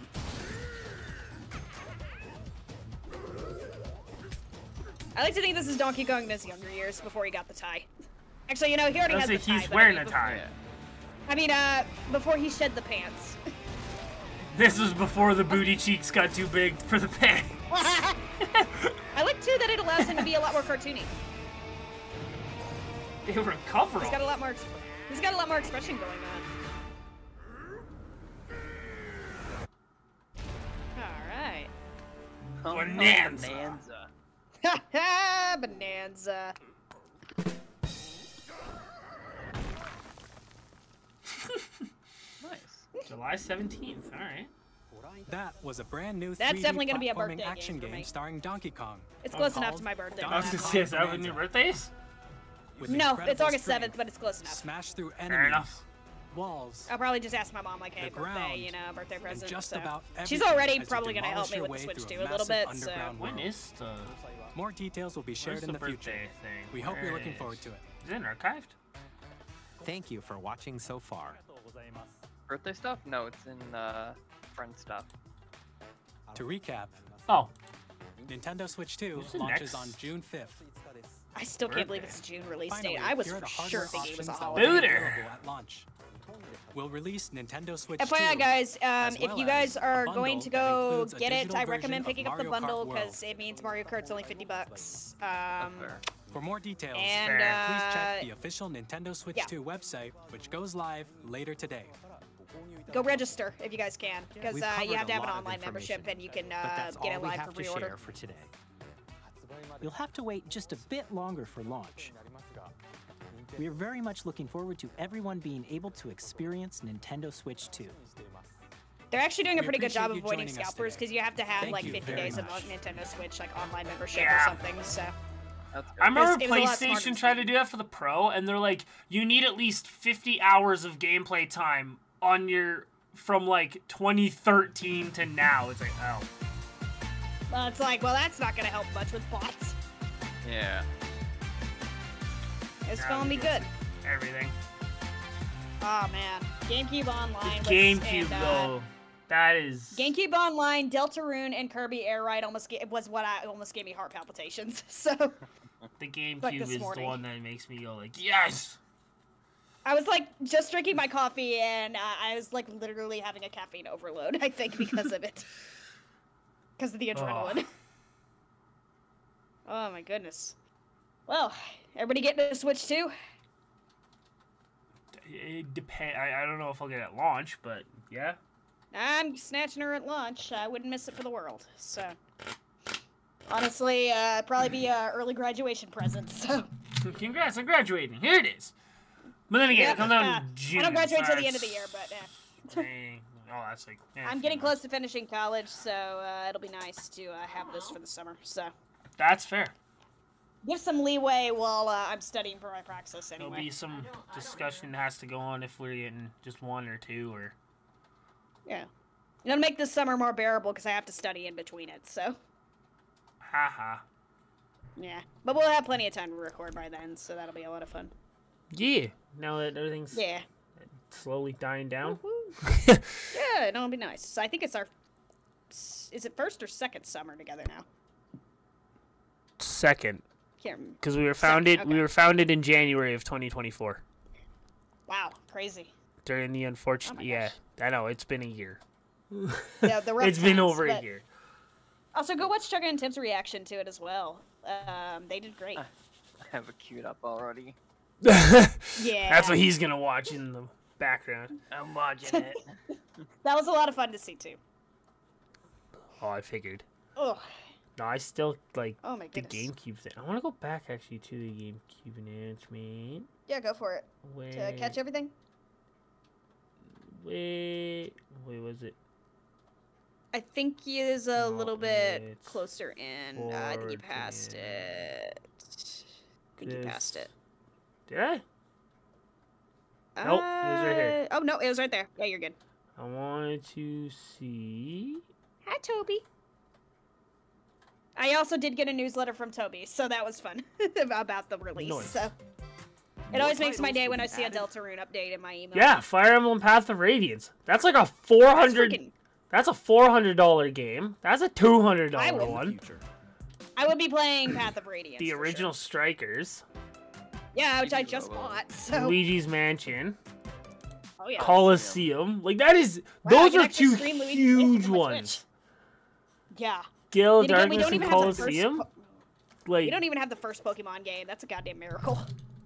I like to think this is Donkey Kong in his younger years before he got the tie. Actually, you know, he already has the tie. He's wearing a tie. I mean, before he shed the pants. This was before the booty cheeks got too big for the pants. I like, too, that it allows him to be a lot more cartoony. They were covered. He's got a lot more expression going on. Alright. Bonanza. Ha ha! Bonanza. Nice. July 17th. All right. That was a brand new 3D That's definitely gonna be a platforming birthday action game for me. starring Donkey Kong. It's close enough to my birthday. I was gonna say, is that when your birthday is? No, it's August 7th, but it's close enough. Smash through Fair enemies, enough. walls. I'll probably just ask my mom, like, hey, The ground, birthday, you know, birthday present. just so. about She's everything already as you probably gonna help demolish me your with the way Switch through 2 a little massive bit, so. underground When world. is the... More details will be shared in the future. Thing? We hope you're Where looking is- forward to it. Is it archived? Thank you for watching so far. Birthday stuff? No, it's in friend stuff. To recap, Nintendo Switch 2 Who's the launches next? on June 5th. I still can't believe it's a June release Finally, date. I was here are for the sure hardware thinking it was a options that holiday. will be available at launch. We'll release Nintendo Switch 2. FYI, guys, as if well you guys as a are bundle going to that go includes a get it, digital I version recommend of picking up the Mario Kart bundle World. because it means Mario Kart's only $50. For more details, And, please check the official Nintendo Switch 2 website, which goes live later today. Go register if you guys can, because We've you covered have to a have an lot of online membership information, and you can but that's get all it we live have for to pre-order. share for today. You'll have to wait just a bit longer for launch. We are very much looking forward to everyone being able to experience Nintendo Switch 2. They're actually doing a We pretty good job of appreciate you avoiding joining us scalpers because you have to have Thank like you 50 very days of much. Nintendo Switch like online membership Yeah. or something. So I remember It was a lot smarter PlayStation tried to do that for the Pro, and they're like, you need at least 50 hours of gameplay time on your from like 2013 to now. It's like, oh. well, it's like, well, that's not gonna help much with bots. Yeah. It's gonna be good. Everything. Oh man, GameCube Online. GameCube though, that is. GameCube Online, Deltarune, and Kirby Air Ride almost gave me heart palpitations. So The GameCube Like this is morning. the one that makes me go like, yes. I was like just drinking my coffee and I was like literally having a caffeine overload. I think because of it, because of the adrenaline. Oh my goodness. Well, everybody getting a Switch too? It depends. I don't know if I'll get it at launch, but yeah. I'm snatching her at launch. I wouldn't miss it for the world. So, honestly, probably be early graduation present. So. Congrats on graduating. Here it is. But then again, it comes out in June. I don't graduate till the end of the year, but oh, that's like. I'm getting close to finishing college, so it'll be nice to have this for the summer. So. That's fair. Give some leeway while I'm studying for my praxis anyway. There'll be some discussion that has to go on if we're getting just 1 or 2 or. Yeah. It'll make this summer more bearable because I have to study in between it, so. Haha. Yeah. But we'll have plenty of time to record by then, so that'll be a lot of fun. Yeah. Now that everything's slowly dying down. Yeah, it'll be nice. So I think it's our. Is it first or second summer together now? Second. Because we were founded. Okay. We were founded in January of 2024. Wow, crazy. During the unfortunate, gosh. I know it's been a year. Yeah, the rough it's been times, over a year. Also, go watch Chugga and Tim's reaction to it as well. They did great. I have it queued up already. Yeah. That's what he's gonna watch in the background. I'm watching it. That was a lot of fun to see too. Oh, I figured. Ugh. No, I still like Oh my the goodness. GameCube thing. I want to go back actually to the GameCube announcement. Yeah, go for it. To catch everything? Wait, was it? I think he is a little bit it's closer in. I think you passed it. I think you passed it. Did I? Nope, it was right here. Oh, no, it was right there. Yeah, you're good. I wanted to see. Hi, Toby. I also did get a newsletter from Toby, so that was fun about the release. Nice. So it always makes my day when I see a Deltarune update in my email. Yeah, Fire Emblem Path of Radiance. That's like a $400. That's a $400 game. That's a $200 one. I would be playing Path of Radiance. The original Strikers. Yeah, which I just bought. So Luigi's Mansion. Oh yeah. Coliseum. Like that is. Wow, Those I are can actually 2 stream Luigi's huge Mansion on my ones. Switch. Yeah. Gale, Yet again, we Darkness, don't and even have the first Coliseum. we Like don't even have the first Pokemon game. That's a goddamn miracle.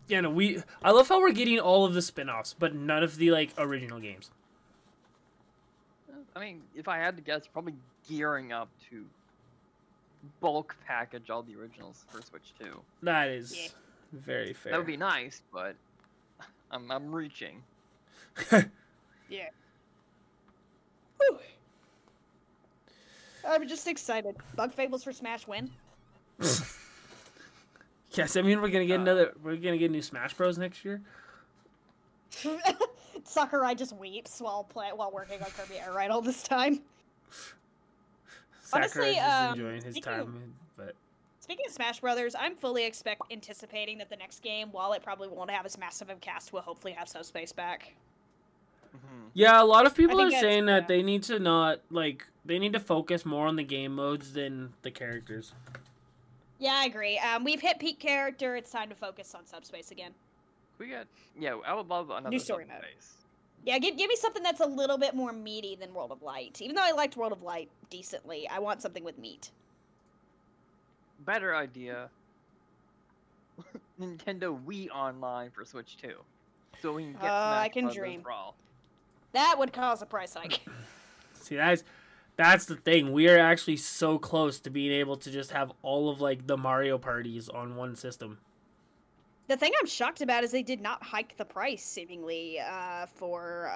yeah, no, I love how we're getting all of the spin-offs, but none of the like original games. I mean, if I had to guess, probably gearing up to bulk package all the originals for Switch 2. That is very fair. That would be nice, but I'm reaching. Yeah. Whew. I'm just excited. Bug Fables for Smash win. Yes, I mean we're gonna get we're gonna get new Smash Bros next year. Sakurai just weeps while working on Kirby Air Ride all this time. Sakurai's Honestly, just enjoying his time, but speaking of Smash Brothers, I'm fully anticipating that the next game, while it probably won't have as massive a cast, will hopefully have Subspace back. yeah, a lot of people I are think saying that they need to not they need to focus more on the game modes than the characters. Yeah, I agree. We've hit peak character. It's time to focus on Subspace again. I would love another New story mode. Subspace. Yeah, give me something that's a little bit more meaty than World of Light. Even though I liked World of Light decently, I want something with meat. Better idea. Nintendo Wii Online for Switch 2. So we can get Smash I can Brothers dream. Brawl. That would cause a price hike. See, that's the thing. We are actually so close to being able to just have all of like the Mario parties on one system. The thing I'm shocked about is they did not hike the price, seemingly, for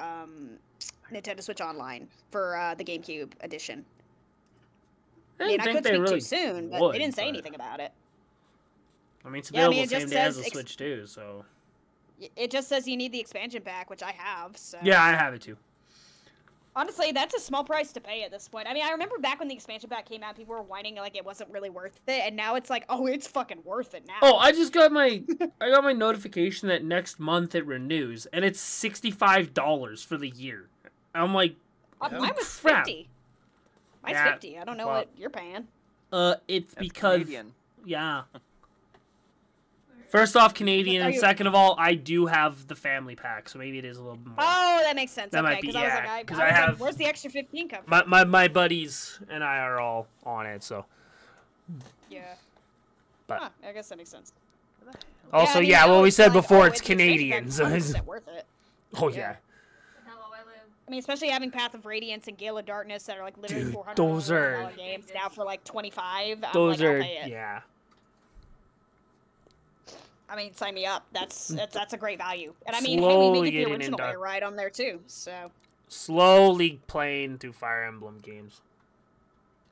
Nintendo Switch Online for the GameCube edition. I mean, I could speak too soon, but they didn't say anything about it. I mean, it's available it same just day as says the Switch too, so. It just says you need the expansion pack, which I have. So. Yeah, I have it too. Honestly, that's a small price to pay at this point. I mean, I remember back when the expansion pack came out, people were whining like it wasn't really worth it, and now it's like, oh, it's fucking worth it now. Oh, I just got my notification that next month it renews, and it's $65 for the year. I'm like, mine was crap. 50. Mine's Yeah, 50. I don't know well, what you're paying. It's That's because Canadian. yeah. First off, Canadian, Are and you- second of all, I do have the family pack, so maybe it is a little more. Oh, that makes sense. That okay, might be- because I was yeah, like, 'cause I I was like, have- where's the extra 15 come from? My buddies and I are all on it, so. Yeah. But Huh, I guess that makes sense. Also, I mean, yeah, now what we it's said like, before, oh, it's it's Canadian. So it's... 100% worth it. Oh, yeah. I mean, especially having Path of Radiance and Gale of Darkness that are like literally Dude, $400 those are... games now for like 25. Those I'm like, are... I'll pay it. Yeah. I mean, sign me up. That's a great value. And I mean, Slowly hey, we get the getting original into- air ride on there too. So Slowly playing through Fire Emblem games.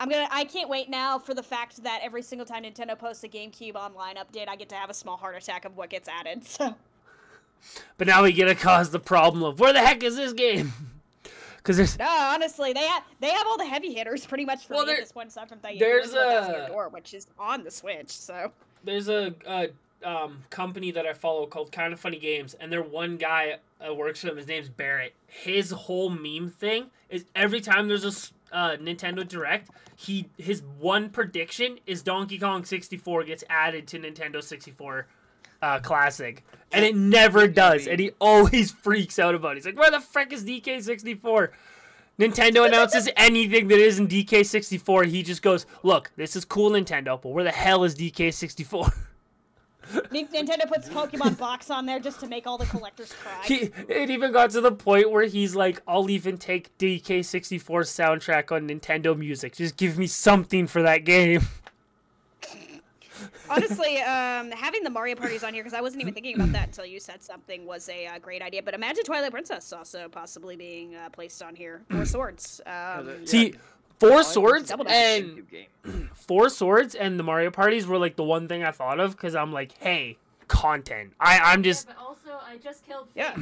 I can't wait now for the fact that every single time Nintendo posts a GameCube Online update, I get to have a small heart attack of what gets added. So. But now we get to cause the problem of where the heck is this game? Because there's No, honestly, they have all the heavy hitters pretty much for me at this point aside from the there's original Door, which is on the Switch. So there's a company that I follow called Kind of Funny Games, and their one guy works for them. His name's Barrett. His whole meme thing is every time there's a Nintendo Direct, his one prediction is Donkey Kong 64 gets added to Nintendo 64 Classic, and it never does, and he always freaks out about it. He's like, where the frick is DK64? Nintendo announces anything that isn't DK64, he just goes, look, this is cool, Nintendo, but where the hell is DK64? Nintendo puts Pokemon Box on there just to make all the collectors cry. It even got to the point where he's like, I'll even take DK64's soundtrack on Nintendo Music. Just give me something for that game. Honestly, having the Mario parties on here, because I wasn't even thinking about that until you said something, was a great idea. But imagine Twilight Princess also possibly being placed on here. Four Swords. See, Four Swords and the Mario parties were like the one thing I thought of because I'm like, hey, content. I'm just. Yeah, but also, I just killed. Yeah.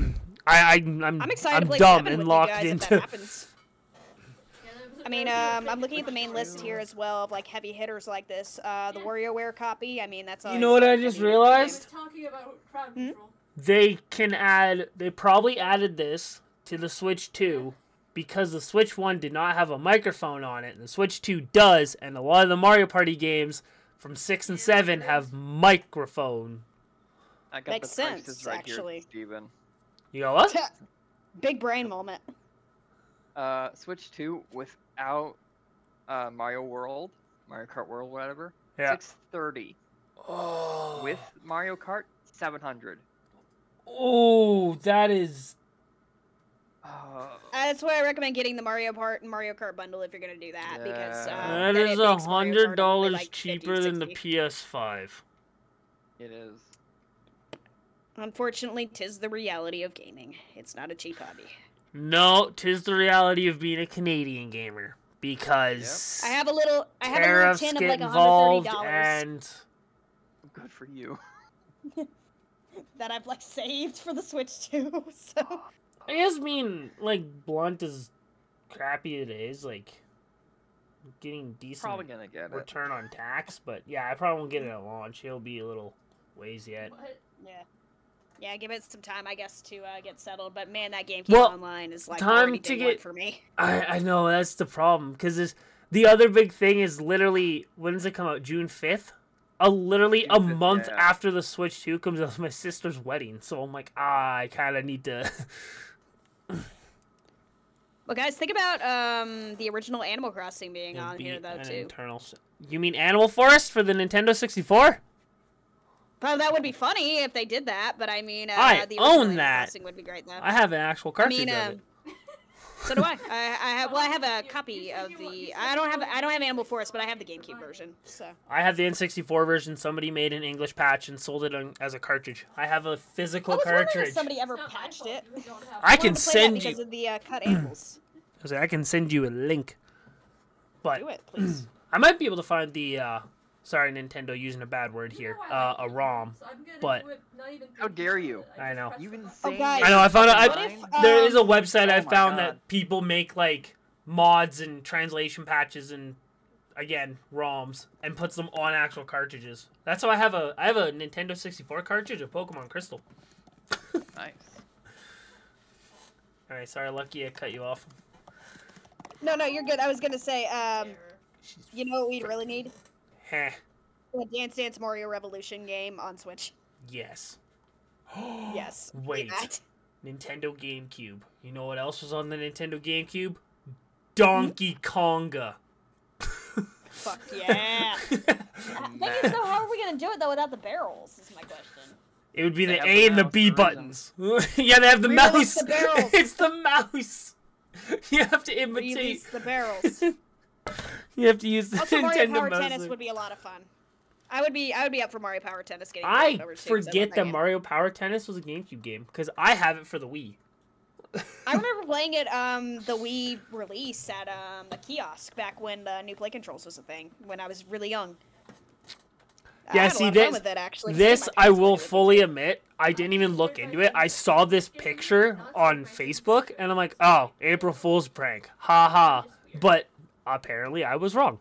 I'm excited to play dumb 7 and with locked you guys into. if that happens. I mean, I'm looking at the main list here as well of like heavy hitters like this. The WarioWare copy. I mean, that's. You know what I just realized? Talking about crowd control. They can add. They probably added this to the Switch 2 because the Switch 1 did not have a microphone on it, and the Switch 2 does, and a lot of the Mario Party games from 6 and 7 have microphone. I got Makes the sense, prices right actually. here, Steven. You got what? Big brain moment. Switch 2 without Mario Kart World, whatever. Yeah. $630. Oh. With Mario Kart, $700. Oh, that is. That's why I recommend getting the Mario Kart bundle if you're gonna do that because That then is it makes Mario Kart only, $100 like, cheaper 50, than the 60. PS5. It is. Unfortunately, 'tis the reality of gaming. It's not a cheap hobby. No, 'tis the reality of being a Canadian gamer because I have a little tariffs tin of get like involved $130 and Good for you. that I've like saved for the Switch too. So I guess being like blunt as crappy it is, like getting decent Probably gonna get it. return on tax, but yeah, I probably won't get it at launch. It'll be a little ways yet. Yeah, give it some time, I guess, to get settled. But man, that GameCube Well, Online is like time already to day one get for me. I know that's the problem because the other big thing is literally when does it come out? June 5th. Literally a month after the Switch 2 comes out, my sister's wedding. So I'm like, I kind of need to. Well, guys, think about the original Animal Crossing being on here though too. You mean Animal Forest for the Nintendo 64? Well, that would be funny if they did that, but I mean, I the own original that. Animal Crossing would be great though. I have an actual cartridge of it. So do I. I have a copy of the. I don't have Animal Forest, but I have the GameCube version. So I have the N64 version. Somebody made an English patch and sold it as a cartridge. I have a physical I was wondering cartridge. if somebody ever patched it. I can wanted to play that send you. because of the cut animals. I can send you a link. But Do it, please. I might be able to find the. Sorry, Nintendo, using a bad word here. A ROM, but How dare you? I know. You insane. guys, I know. I found out. what if, there is a website I oh my found God. that people make like mods and translation patches and again ROMs and puts them on actual cartridges. That's how I have a Nintendo 64 cartridge of Pokemon Crystal. Nice. All right, sorry, Lucky, I cut you off. No, you're good. I was gonna say, you know what we really need? Heh. A Dance Dance Mario Revolution game on Switch. Yes. Yes. Wait. That. Nintendo GameCube. You know what else was on the Nintendo GameCube? Donkey Konga. Fuck yeah. Thing is, though, how are we gonna do it though without the barrels? Is my question. It would be the A and the B buttons. Yeah, they have the mouse. It's the mouse. You have to imitate. Release the barrels. You have to use the also, Nintendo Mario Power mouse. Tennis would be a lot of fun. I would be up for Mario Power Tennis getting I over too, forget that Mario Power Tennis was a GameCube game because I have it for the Wii. I remember playing it the Wii release at a kiosk back when new play controls was a thing when I was really young. Yeah, see this I will fully admit, I didn't even look into it. I saw this picture on Facebook and I'm like, oh, April Fool's prank. Ha ha. But apparently I was wrong.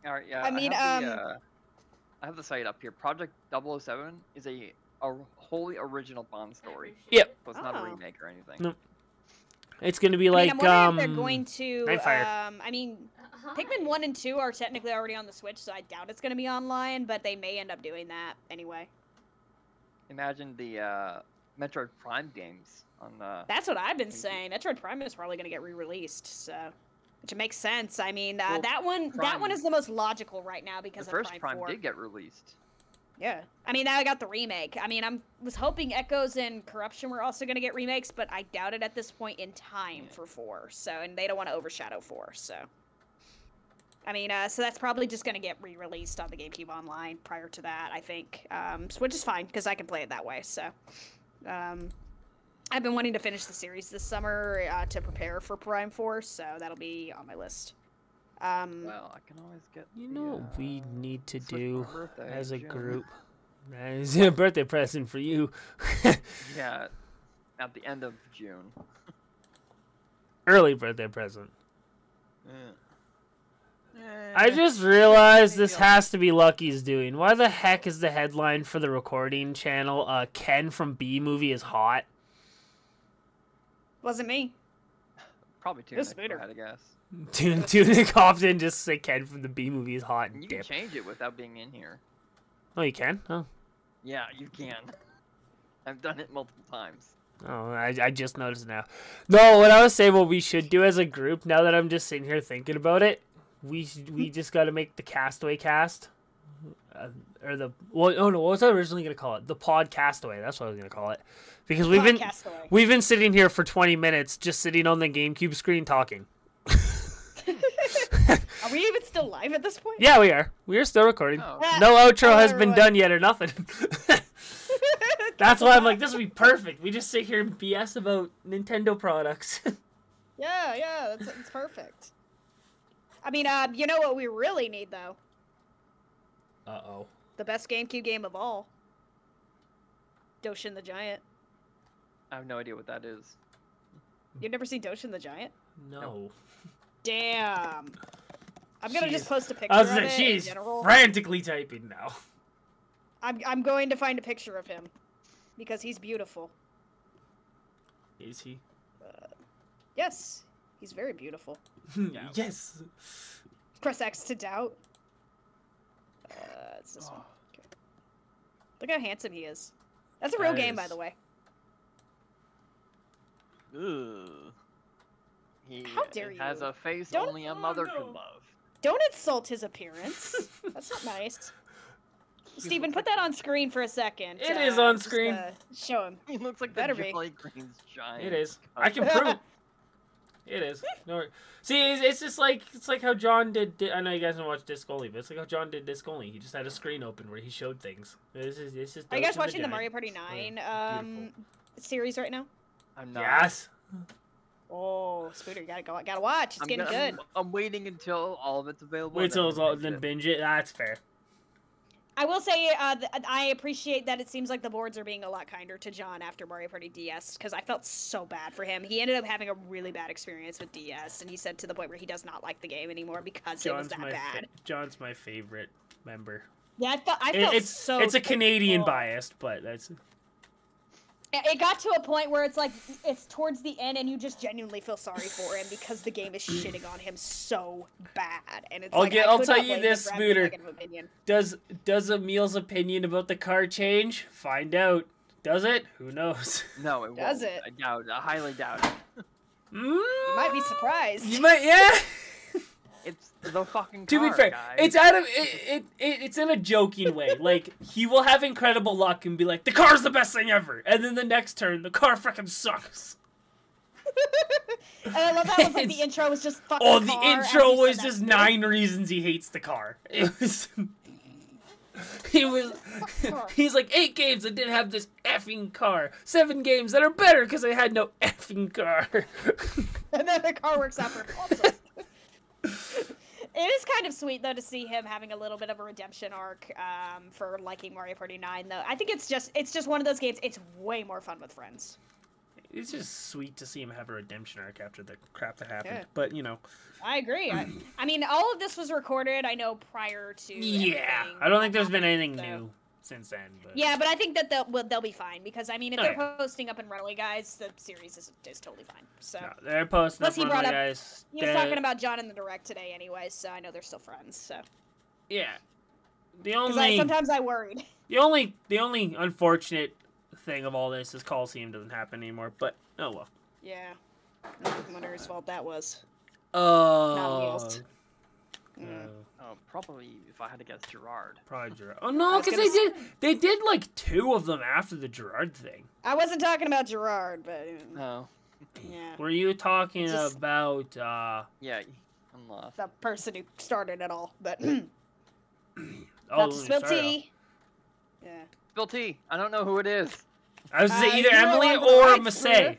All right, yeah. I mean, I have the site up here. Project 007 is a wholly original Bond story. Yep. So it's not a remake or anything. No. It's gonna be like I'm wondering if they're going to Nightfire. I mean, Pikmin 1 and 2 are technically already on the Switch, so I doubt it's going to be online, but they may end up doing that anyway. Imagine the Metroid Prime games on the... That's what I've been saying. Metroid Prime is probably going to get re-released, so... Which makes sense. I mean, well, that one is the most logical right now because the first of Prime 4. did get released. Yeah. I mean, now I got the remake. I mean, was hoping Echoes and Corruption were also going to get remakes, but I doubt it at this point in time for 4. So, and they don't want to overshadow 4, so... I mean, so that's probably just going to get re-released on the GameCube Online prior to that, I think. Which is fine, because I can play it that way, so... I've been wanting to finish the series this summer to prepare for Prime 4, so that'll be on my list. Well, I can always get... You know what we need to do as a June. group? As a birthday present for you. Yeah, at the end of June. Early birthday present. I just realized this has to be Lucky's doing. Why the heck is the headline for the recording channel, Ken from B Movie is hot? Wasn't me. Probably Tunic, I had to guess. Tunic often just say Ken from the B Movie is hot and You dip. can change it without being in here. Oh, you can? Oh. Yeah, you can. I've done it multiple times. Oh, I just noticed now. No, what I was saying, what we should do as a group, now that I'm just sitting here thinking about it, we just got to make the Castaway cast. Or the... Well, oh no, what was I originally going to call it? The Pod Castaway. That's what I was going to call it. Because we've been sitting here for 20 minutes just sitting on the GameCube screen talking. Are we even still live at this point? Yeah, we are. We are still recording. Oh. No outro has been done yet or nothing. That's why I'm like, this would be perfect. We just sit here and BS about Nintendo products. Yeah, that's perfect. I mean, you know what we really need, though? Uh-oh. The best GameCube game of all. Doshin the Giant. I have no idea what that is. You've never seen Doshin the Giant? No. Damn. I'm gonna just post a picture I was of saying, it she's in general. frantically typing now. I'm going to find a picture of him. Because he's beautiful. Is he? Yes. He's very beautiful. Yes. Press X to doubt. It's this one. Okay. Look how handsome he is. That's a real game, by the way. Ugh. How dare you? Has a face only a mother could love. Don't insult his appearance. That's not nice. Steven, put that on screen for a second. It is on screen. Show him. He looks like Better the be. Jolly Green's giant. It is. I can prove. It is. No, see, it's just like how John did. I know you guys don't watch Disc Only, but it's like how John did Disc Only. He just had a screen open where he showed things. This is Are you guys watching the Mario Party 9 series right now? I'm not. Yes. Oh, Spooder, you gotta watch. It's getting good. I'm waiting until all of it's available. Wait till it's all, then binge it. That's fair. I will say I appreciate that it seems like the boards are being a lot kinder to John after Mario Party DS, because I felt so bad for him. He ended up having a really bad experience with DS, and he said to the point where he does not like the game anymore because it was that bad. John's my favorite member. Yeah, I felt it's a Canadian bias, but that's... It got to a point where it's towards the end, and you just genuinely feel sorry for him because the game is shitting on him so bad. And it's I'll tell you this, Spooder. Does Emil's opinion about the car change? Find out. Does it? Who knows? No, it Does won't. it? I doubt. I highly doubt it. You might be surprised. You might, yeah. It's the fucking To car, be fair, guys. it's out of it's in a joking way. Like, he will have incredible luck and be like, the car's the best thing ever, and then the next turn, the car freaking sucks. And I love that was like the intro was just fucking. Oh, the intro was just 9 reasons he hates the car. It was. He's like, 8 games that didn't have this effing car. 7 games that are better because I had no effing car. And then the car works out for him also. It is kind of sweet though to see him having a little bit of a redemption arc for liking Mario Party 9 though. I think it's just one of those games. It's way more fun with friends. It's just sweet to see him have a redemption arc after the crap that happened. Yeah. But, you know. I agree. I mean, all of this was recorded, I know, prior to Yeah. I don't think there's been anything new since then. But... Yeah, but I think that they'll be fine. Because, I mean, if they're posting up in Runaway Guys, the series is totally fine. So No, they're posting Plus, up he brought Runaway up, Guys. He was talking about John in the Direct today anyway, so I know they're still friends. So Yeah. Sometimes I worried. The only unfortunate thing of all this is Coliseum doesn't happen anymore, but oh well. Yeah. I wonder whose fault that was. Oh. Not Wheels. Probably if I had to guess, Gerard. Probably Gerard. Oh no, because they did like 2 of them after the Gerard thing. I wasn't talking about Gerard, but No. Yeah. Were you talking Just- about Yeah, I'm lost. The person who started it all, but oh, not to spill tea. Yeah. Spill tea. I don't know who it is. I was gonna say either you're Emily on the or right, Massey. Spooder.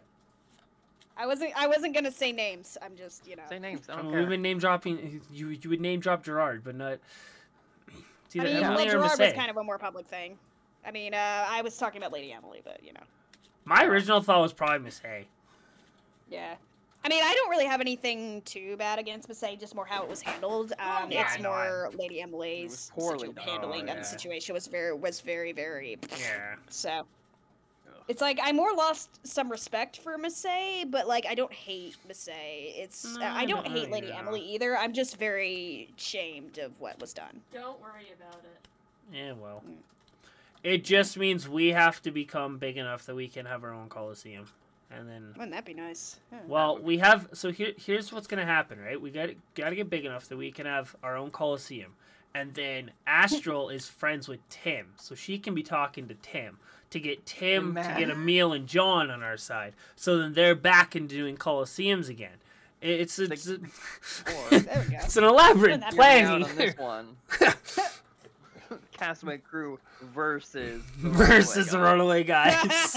I wasn't gonna say names. I'm just, Say names. I don't We've care. been name dropping. You would name drop Gerard, but not. It's either Emily well, or Gerard Massey. was kind of a more public thing. I mean, I was talking about Lady Emily, but you know. My original thought was probably Massey. Yeah. I mean, I don't really have anything too bad against Massey, just more how it was handled. It's more Lady Emily's handling of the situation was very, very. Yeah. So. It's like I more lost some respect for Massey, but like I don't hate Massey. I don't hate Lady Emily either. I'm just very shamed of what was done. Don't worry about it. Yeah, well. It just means we have to become big enough that we can have our own Coliseum. And then Wouldn't that be nice? Yeah. well, we have so here's what's gonna happen, right? We gotta get big enough that we can have our own Coliseum. And then Astral is friends with Tim, so she can be talking to Tim to get Tim to get Emil and John on our side. So then they're back into doing Coliseums again. It's an elaborate plan on this one. Castaway Crew versus the Runaway Guys.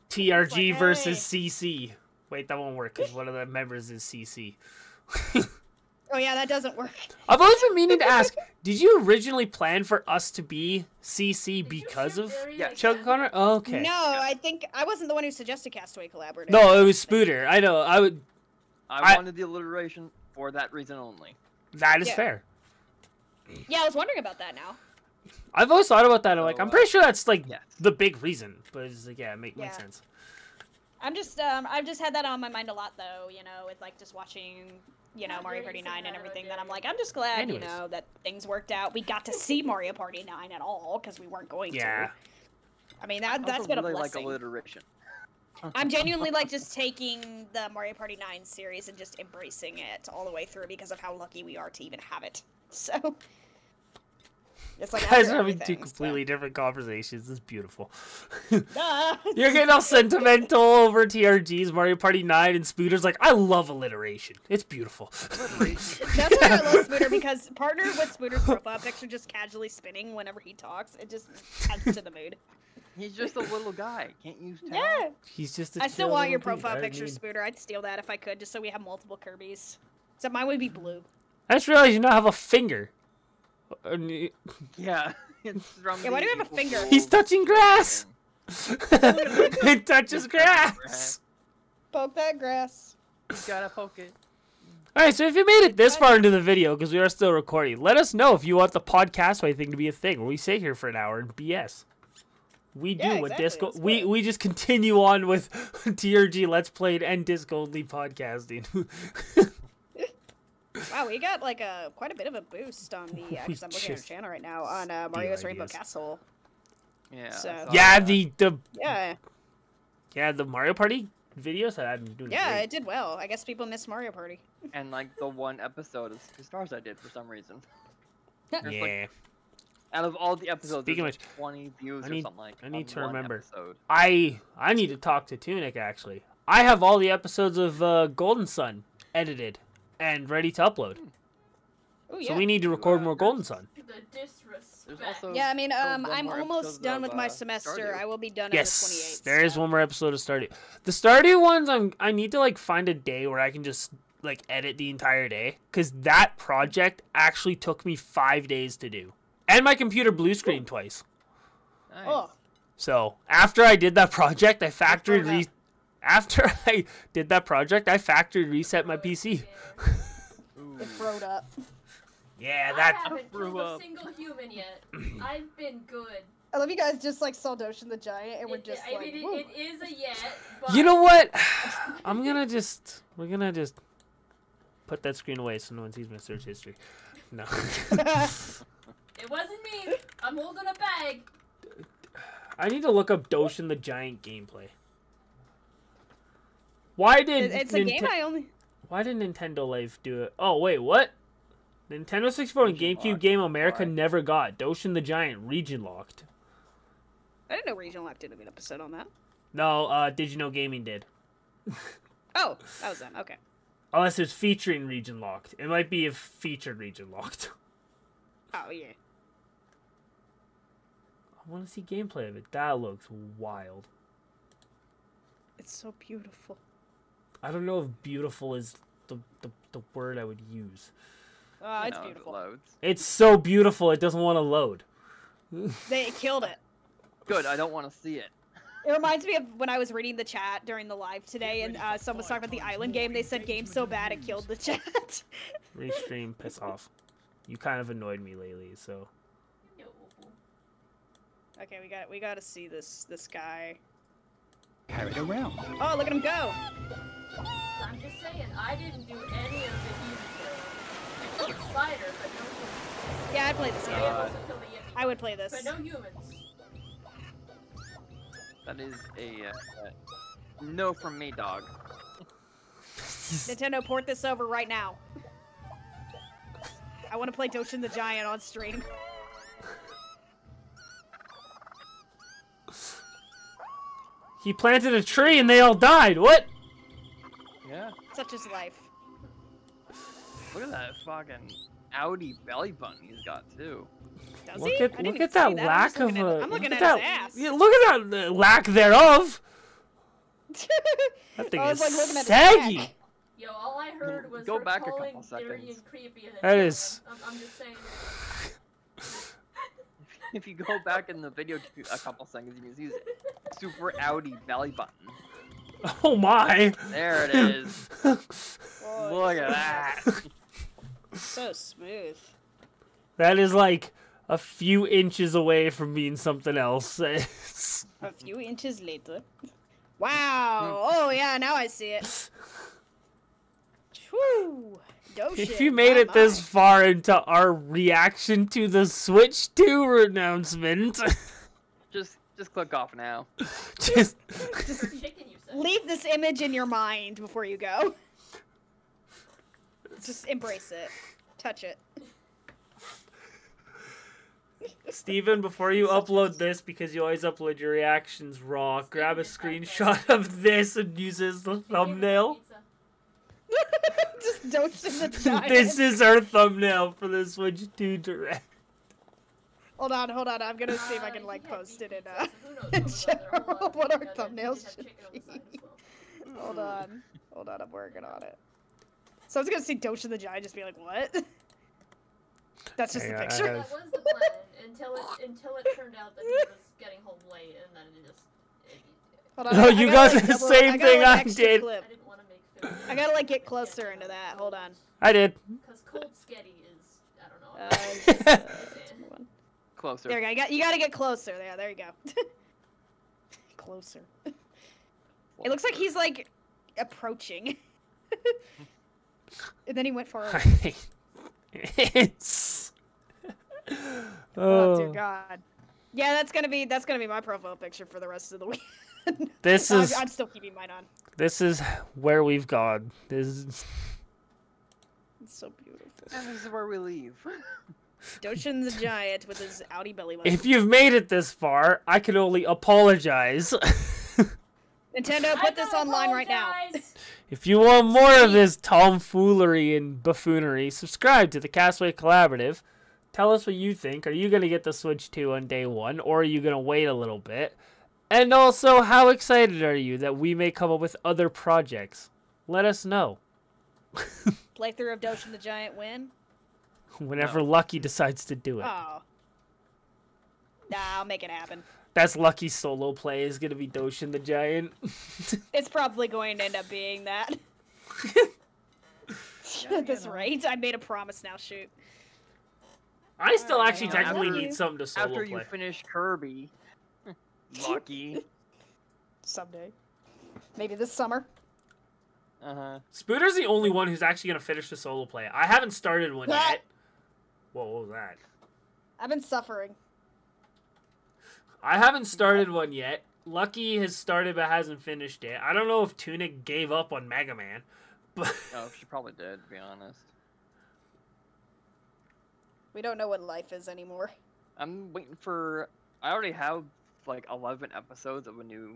TRG versus CC. Wait, that won't work because one of the members is CC. Oh yeah, that doesn't work. I've always been meaning to ask, did you originally plan for us to be CC because of Chuck Connor? Oh, okay. No, I think I wasn't the one who suggested Castaway Collaborative. No, it was Spooder. I know. I wanted the alliteration for that reason only. That is fair. Yeah, I was wondering about that now. I've always thought about that. I'm pretty sure that's like the big reason, but it's like makes sense. I'm just I've just had that on my mind a lot though. You know, with like just watching. You know, Mario Party 9 and everything, that I'm like, I'm just glad, you know, that things worked out. We got to see Mario Party 9 at all, because we weren't going to. I mean, that's been a blessing. Like alliteration. I'm genuinely, like, just taking the Mario Party 9 series and just embracing it all the way through because of how lucky we are to even have it. So... It's like guys are having 2 completely different conversations. It's beautiful. You're getting all sentimental over TRG's Mario Party 9 and Spooder's like, I love alliteration. It's beautiful. That's why I love Spooder, because partnered with Spooder's profile picture just casually spinning whenever he talks, it just adds to the mood. He's just a little guy. Can't you tell? Yeah. He's just a I still want your profile picture, Spooder. I'd steal that if I could, just so we have multiple Kirbys. Except mine would be blue. I just realized you now have a finger. Yeah. Yeah, why do you have a finger? He's touching grass. It touches grass. Poke that grass. You gotta poke it. Alright, so if you made it this far into the video, because we are still recording, let us know if you want the Podcastway thing to be a thing, where we sit here for an hour and BS. We do what Disco... We just continue on with TRG Let's Play and Disco-only podcasting. Wow, we got like quite a bit of a boost on the because I'm looking at our channel right now on Mario's Rainbow Castle. Yeah. So, the Mario Party videos I've been doing. Yeah, great. it did well. I guess people miss Mario Party. And like the one episode of 2 stars I did for some reason. Yeah. Like, out of all the episodes, Speaking of like 20 views or something like. I need to one remember. episode. I need to talk to Tunic actually. I have all the episodes of Gold3n Sun edited and ready to upload. Ooh, So we need to record more Gold3n Sun. The disrespect. Yeah, I mean, I'm more almost episodes done of, with my semester. Stardew. I will be done Yes, on the 28th. there is one more episode of Stardew. The Stardew ones, I need to like find a day where I can just like edit the entire day, because that project actually took me 5 days to do, and my computer blue screened twice. Nice. Oh, So after I did that project, I factory reset my PC. it throwed up. Yeah, I that. haven't killed a single human yet. I've been good. I love you guys just like saw Doshin the Giant and we're just I like, mean, woo. it is a yet, but... You know what? We're gonna just put that screen away so no one sees my search history. No. It wasn't me. I'm holding a bag. I need to look up Doshin the Giant gameplay. Why did It's a game I only... Why did Nintendo Life do it? Oh wait, what? Nintendo 64 and GameCube game America never got Doshin the Giant region locked. I didn't know Regional Lock did an episode on that. No, Did You Know Gaming did. Oh, that was them. Okay. Unless it's featuring region locked. It might be a featured region locked. Oh, yeah. I want to see gameplay of it. That looks wild. It's so beautiful. I don't know if beautiful is the word I would use. It's beautiful. It loads. It's so beautiful it doesn't want to load. They killed it. Good, I don't want to see it. It reminds me of when I was reading the chat during the live today, and someone was talking about the island game. They said game's so bad it killed the chat. Restream, piss off. You kind of annoyed me lately, so. Okay, we got to see this guy. Carried around. Oh, look at him go! I'm just saying, I didn't do any of the human killing. I killed Spider, but no humans. Yeah, I'd play this game. I also killed the Yeti. I would play this. But no humans. That is a no from me, dog. Nintendo, port this over right now. I want to play Doshin the Giant on stream. He planted a tree and they all died. What? Yeah. Such is life. Look at that fucking Audi belly button he's got too. Does Look he? at that lack of a. I'm looking at that, his ass. Yeah, look at that lack thereof. That thing I was is like looking at saggy. his Yo, all I heard was Go her back a calling couple dirty seconds. and creepy. And That is. I'm just saying. If you go back in the video to a couple seconds, you can see this super Audi belly button. Oh my. There it is. Look at that. So smooth. That is like a few inches away from being something else. A few inches later. Wow. Oh yeah, now I see it. Whew. Doshin, If you made it this far into our reaction to the Switch 2 announcement, Just click off now. just leave this image in your mind before you go. Just embrace it. Touch it. Steven, before you upload this, because you always upload your reactions raw, grab a screenshot of this and use it as the thumbnail. Just Doshin the Giant. This is our thumbnail for the Switch 2 Direct. Hold on. I'm gonna see if I can like post it in general what our thumbnails should be. Hold on, I'm working on it. So I was gonna see Doshin the Giant just be like, what? That's just the picture. That was the plan until it turned out that he was getting home late, and then it just. Hold on, Oh, you got the same thing I did. I gotta like get closer into that. Hold on. I did. Because cold sketty is, I don't know. Closer. There you go. You gotta get closer. There you go. Closer. It looks like he's like approaching. And then he went forward. It's. Oh dear God. Yeah, that's gonna be my profile picture for the rest of the week. This is. I'm still keeping mine on. This is where we've gone. This is. It's so beautiful. And this is where we leave. Doshin the Giant with his outie belly button. If you've made it this far, I can only apologize. Nintendo, put this online right now. If you want more of this tomfoolery and buffoonery, subscribe to the Castaway Collaborative. Tell us what you think. Are you going to get the Switch 2 on day one, or are you going to wait a little bit? And also, how excited are you that we may come up with other projects? Let us know. Playthrough of Doshin the Giant win? Whenever Lucky decides to do it. Oh. Nah, I'll make it happen. That's Lucky's solo play is going to be Doshin the Giant. It's probably going to end up being that. At this rate, I made a promise now, shoot. I still actually technically need something to solo after play. You finish Kirby. Lucky. Someday. Maybe this summer. Spooder's the only one who's actually going to finish the solo play. I haven't started one yet. Whoa, what was that? I've been suffering. I haven't started one yet. Lucky has started but hasn't finished it. I don't know if Tunic gave up on Mega Man. But Oh, she probably did, to be honest. We don't know what life is anymore. I'm waiting for... I already have, like, 11 episodes of a new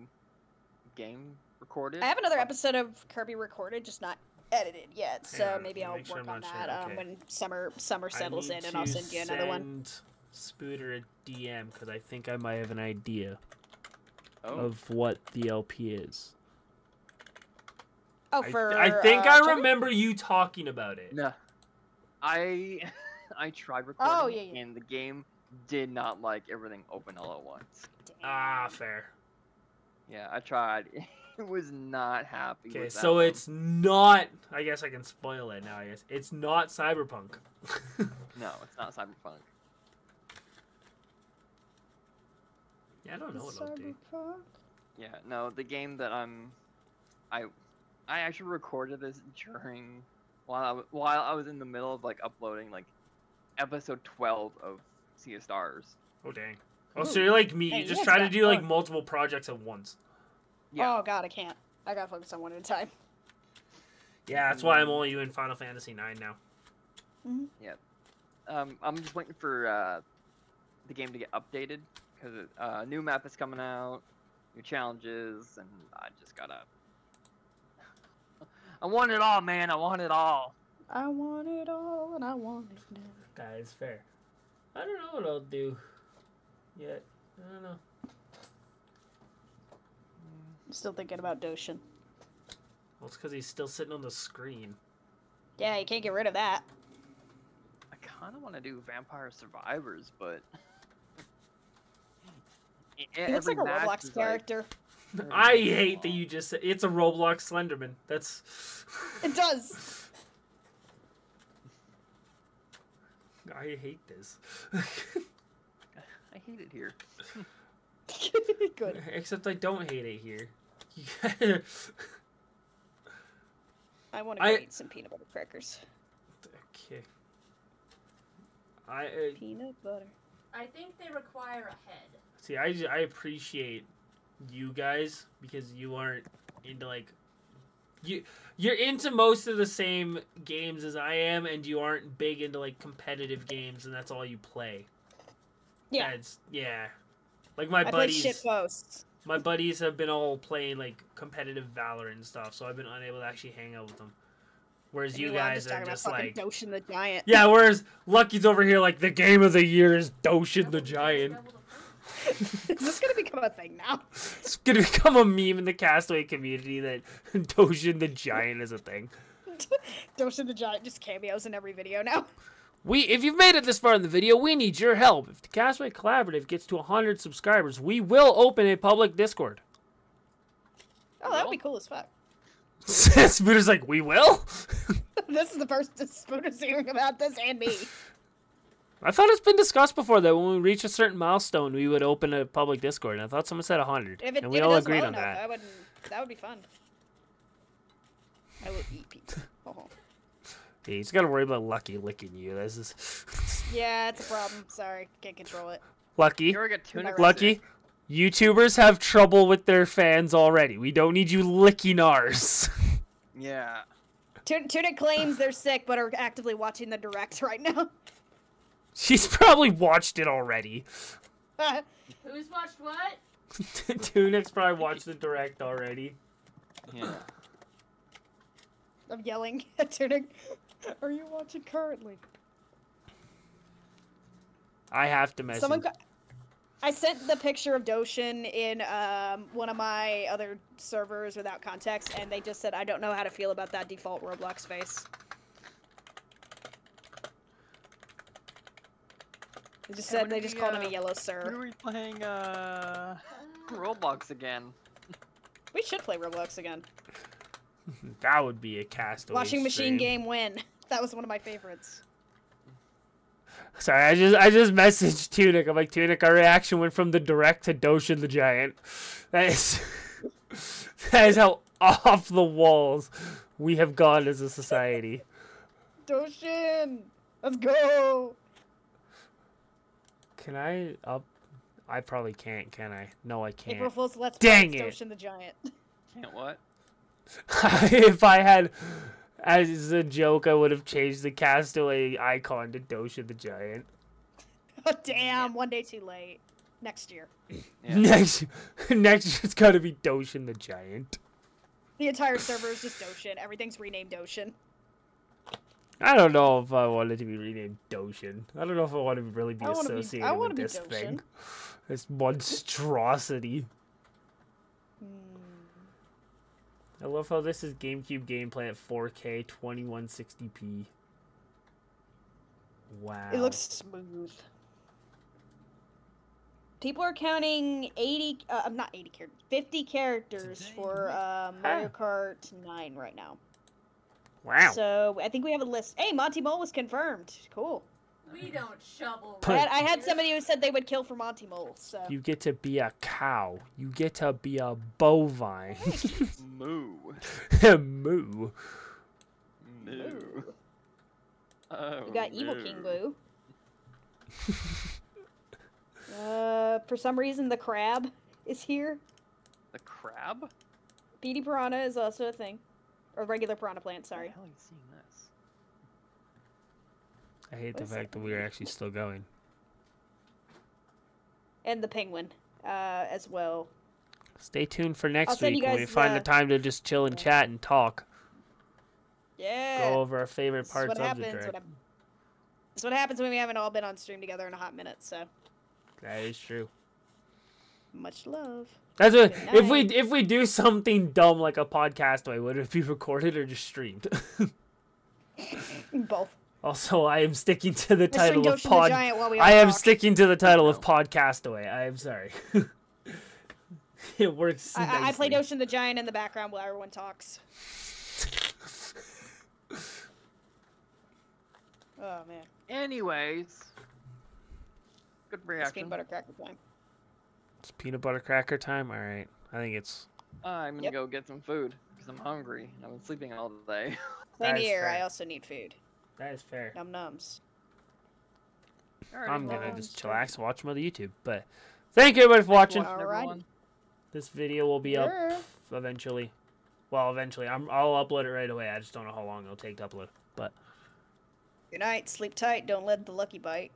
game recorded. I have another episode of Kirby recorded, just not edited yet, so Hang on, maybe I'll make sure work I'm on not that sure. Okay. when summer settles in, and I'll send you another one. Spooder a DM, because I think I might have an idea Oh. of what the LP is. Oh, for I think I Kirby? remember you talking about it. No. I tried recording Oh, yeah, yeah. and the game did not like everything open all at once. Ah, fair. Yeah, I tried. It was not happy Okay, with that so one. it's not... I guess I can spoil it now, I guess. It's not Cyberpunk. No, it's not Cyberpunk. Yeah, I don't know what I'll do. Yeah, no, the game that I actually recorded this during while I was in the middle of like uploading like episode 12 of Sea of Stars. Oh dang. Oh, so you're like me. Hey, You just yes, try to that do like fun. multiple projects at once. Yeah. Oh god, I can't. I gotta focus on one at a time. Yeah, that's why I'm only doing Final Fantasy 9 now. Yeah. I'm just waiting for the game to get updated because a new map is coming out, new challenges, and I just gotta. I want it all, man. I want it all. I want it all, and I want it now. That is fair. I don't know what I'll do yet. I don't know. I'm still thinking about Doshin. Well, it's because he's still sitting on the screen. Yeah, you can't get rid of that. I kind of want to do Vampire Survivors, but He looks like a Roblox character. I hate that you just said it's a Roblox Slenderman. That's. It does. I hate this. I hate it here. Good. Except I don't hate it here. I want to go eat some peanut butter crackers. Okay. Peanut butter. I think they require a head. See, I appreciate you guys because you aren't into like you're into most of the same games as I am, and you aren't big into like competitive games, and that's all you play. Yeah. Yeah. Like my I buddies. play shit posts. My buddies have been all playing like competitive Valorant and stuff, so I've been unable to actually hang out with them. Whereas you Meanwhile, guys are talking just about like fucking Doshin the Giant. yeah. Whereas Lucky's over here like the game of the year is Doshin the Giant. Is this gonna become a thing now? It's gonna become a meme in the Castaway community that Doshin the Giant is a thing. Doshin the Giant just cameos in every video now. If you've made it this far in the video, we need your help. If the Castaway Collaborative gets to 100 subscribers, we will open a public Discord. Oh, that would be cool as fuck. Spooder's like, we will? This is the first Spooder's hearing about this, and me. I thought it's been discussed before that when we reach a certain milestone, we would open a public Discord. And I thought someone said 100, and we all agreed on that. That would be fun. I will eat pizza. Oh. Yeah, you just gotta worry about Lucky licking you. This is. Yeah, it's a problem. Sorry, can't control it. Lucky. Tunic Lucky. YouTubers have trouble with their fans already. We don't need you licking ours. Yeah. Tunic claims they're sick, but are actively watching the direct right now. She's probably watched it already. Who's watched what? Tunic's probably watched the direct already. Yeah. I'm yelling at Tunic. Are you watching currently? I have to message. I sent the picture of Doshin in one of my other servers without context, and they just said, I don't know how to feel about that default Roblox face. They just said they just called him a yellow sir. When are we playing Roblox again? We should play Roblox again. That would be a Castaway Washing machine stream. game win. That was one of my favorites. Sorry, I just messaged Tunic. I'm like, Tunic, our reaction went from the direct to Doshin the Giant. That is how off the walls we have gone as a society. Doshin! Let's go! Can I up? I probably can't, can I? No, I can't. April Fool's Let's Dang Play it! Doshin the Giant. Can't what? If I had, as a joke, I would have changed the Castaway icon to Doshin the Giant. Oh, damn, one day too late. Next year. Yeah. Next it's gotta be Doshin the Giant. The entire server is just Doshin. Everything's renamed Doshin. I don't know if I wanted to be renamed Doshin. I don't know if I want to really be associated with this thing. This monstrosity. I love how this is GameCube gameplay at 4K 2160p. Wow. It looks smooth. People are counting 80, not 80 characters, 50 characters for Mario Kart 9 right now. Wow. So I think we have a list. Hey, Monty Mole was confirmed. Cool. We don't shovel. I had somebody who said they would kill for Monty Mole. So You get to be a cow. You get to be a bovine. Moo. Moo. Moo. Oh, you got Evil moo. King Boo. For some reason, the crab is here. The crab? Petey Piranha is also a thing. Or regular piranha plant, sorry. How the hell are you seeing this? I hate the fact that we are actually still going. And the penguin, as well. Stay tuned for I'll next send week you when we guys find the time to just chill and chat and talk. Yeah. Go over our favorite parts of the direct. That's what happens when we haven't all been on stream together in a hot minute, so. That is true. Much love. That's what if we do something dumb like a podcast, would it be recorded or just streamed? Both. Also, I am sticking to the title of sticking to the title of Podcastaway. I am sorry. It works. I play Doshin the Giant in the background while everyone talks. Oh man. Anyways, good reaction. It's peanut butter cracker time. It's peanut butter cracker time. All right, I think it's. I'm gonna go get some food because I'm hungry. I've been sleeping all day. Same here. I also need food. That is fair. Num nums. I'm gonna just chillax and watch some other YouTube. But thank you everybody for watching. Alright. This video will be up eventually. Well, eventually. I'll upload it right away. I just don't know how long it'll take to upload. But good night. Sleep tight. Don't let the lucky bite.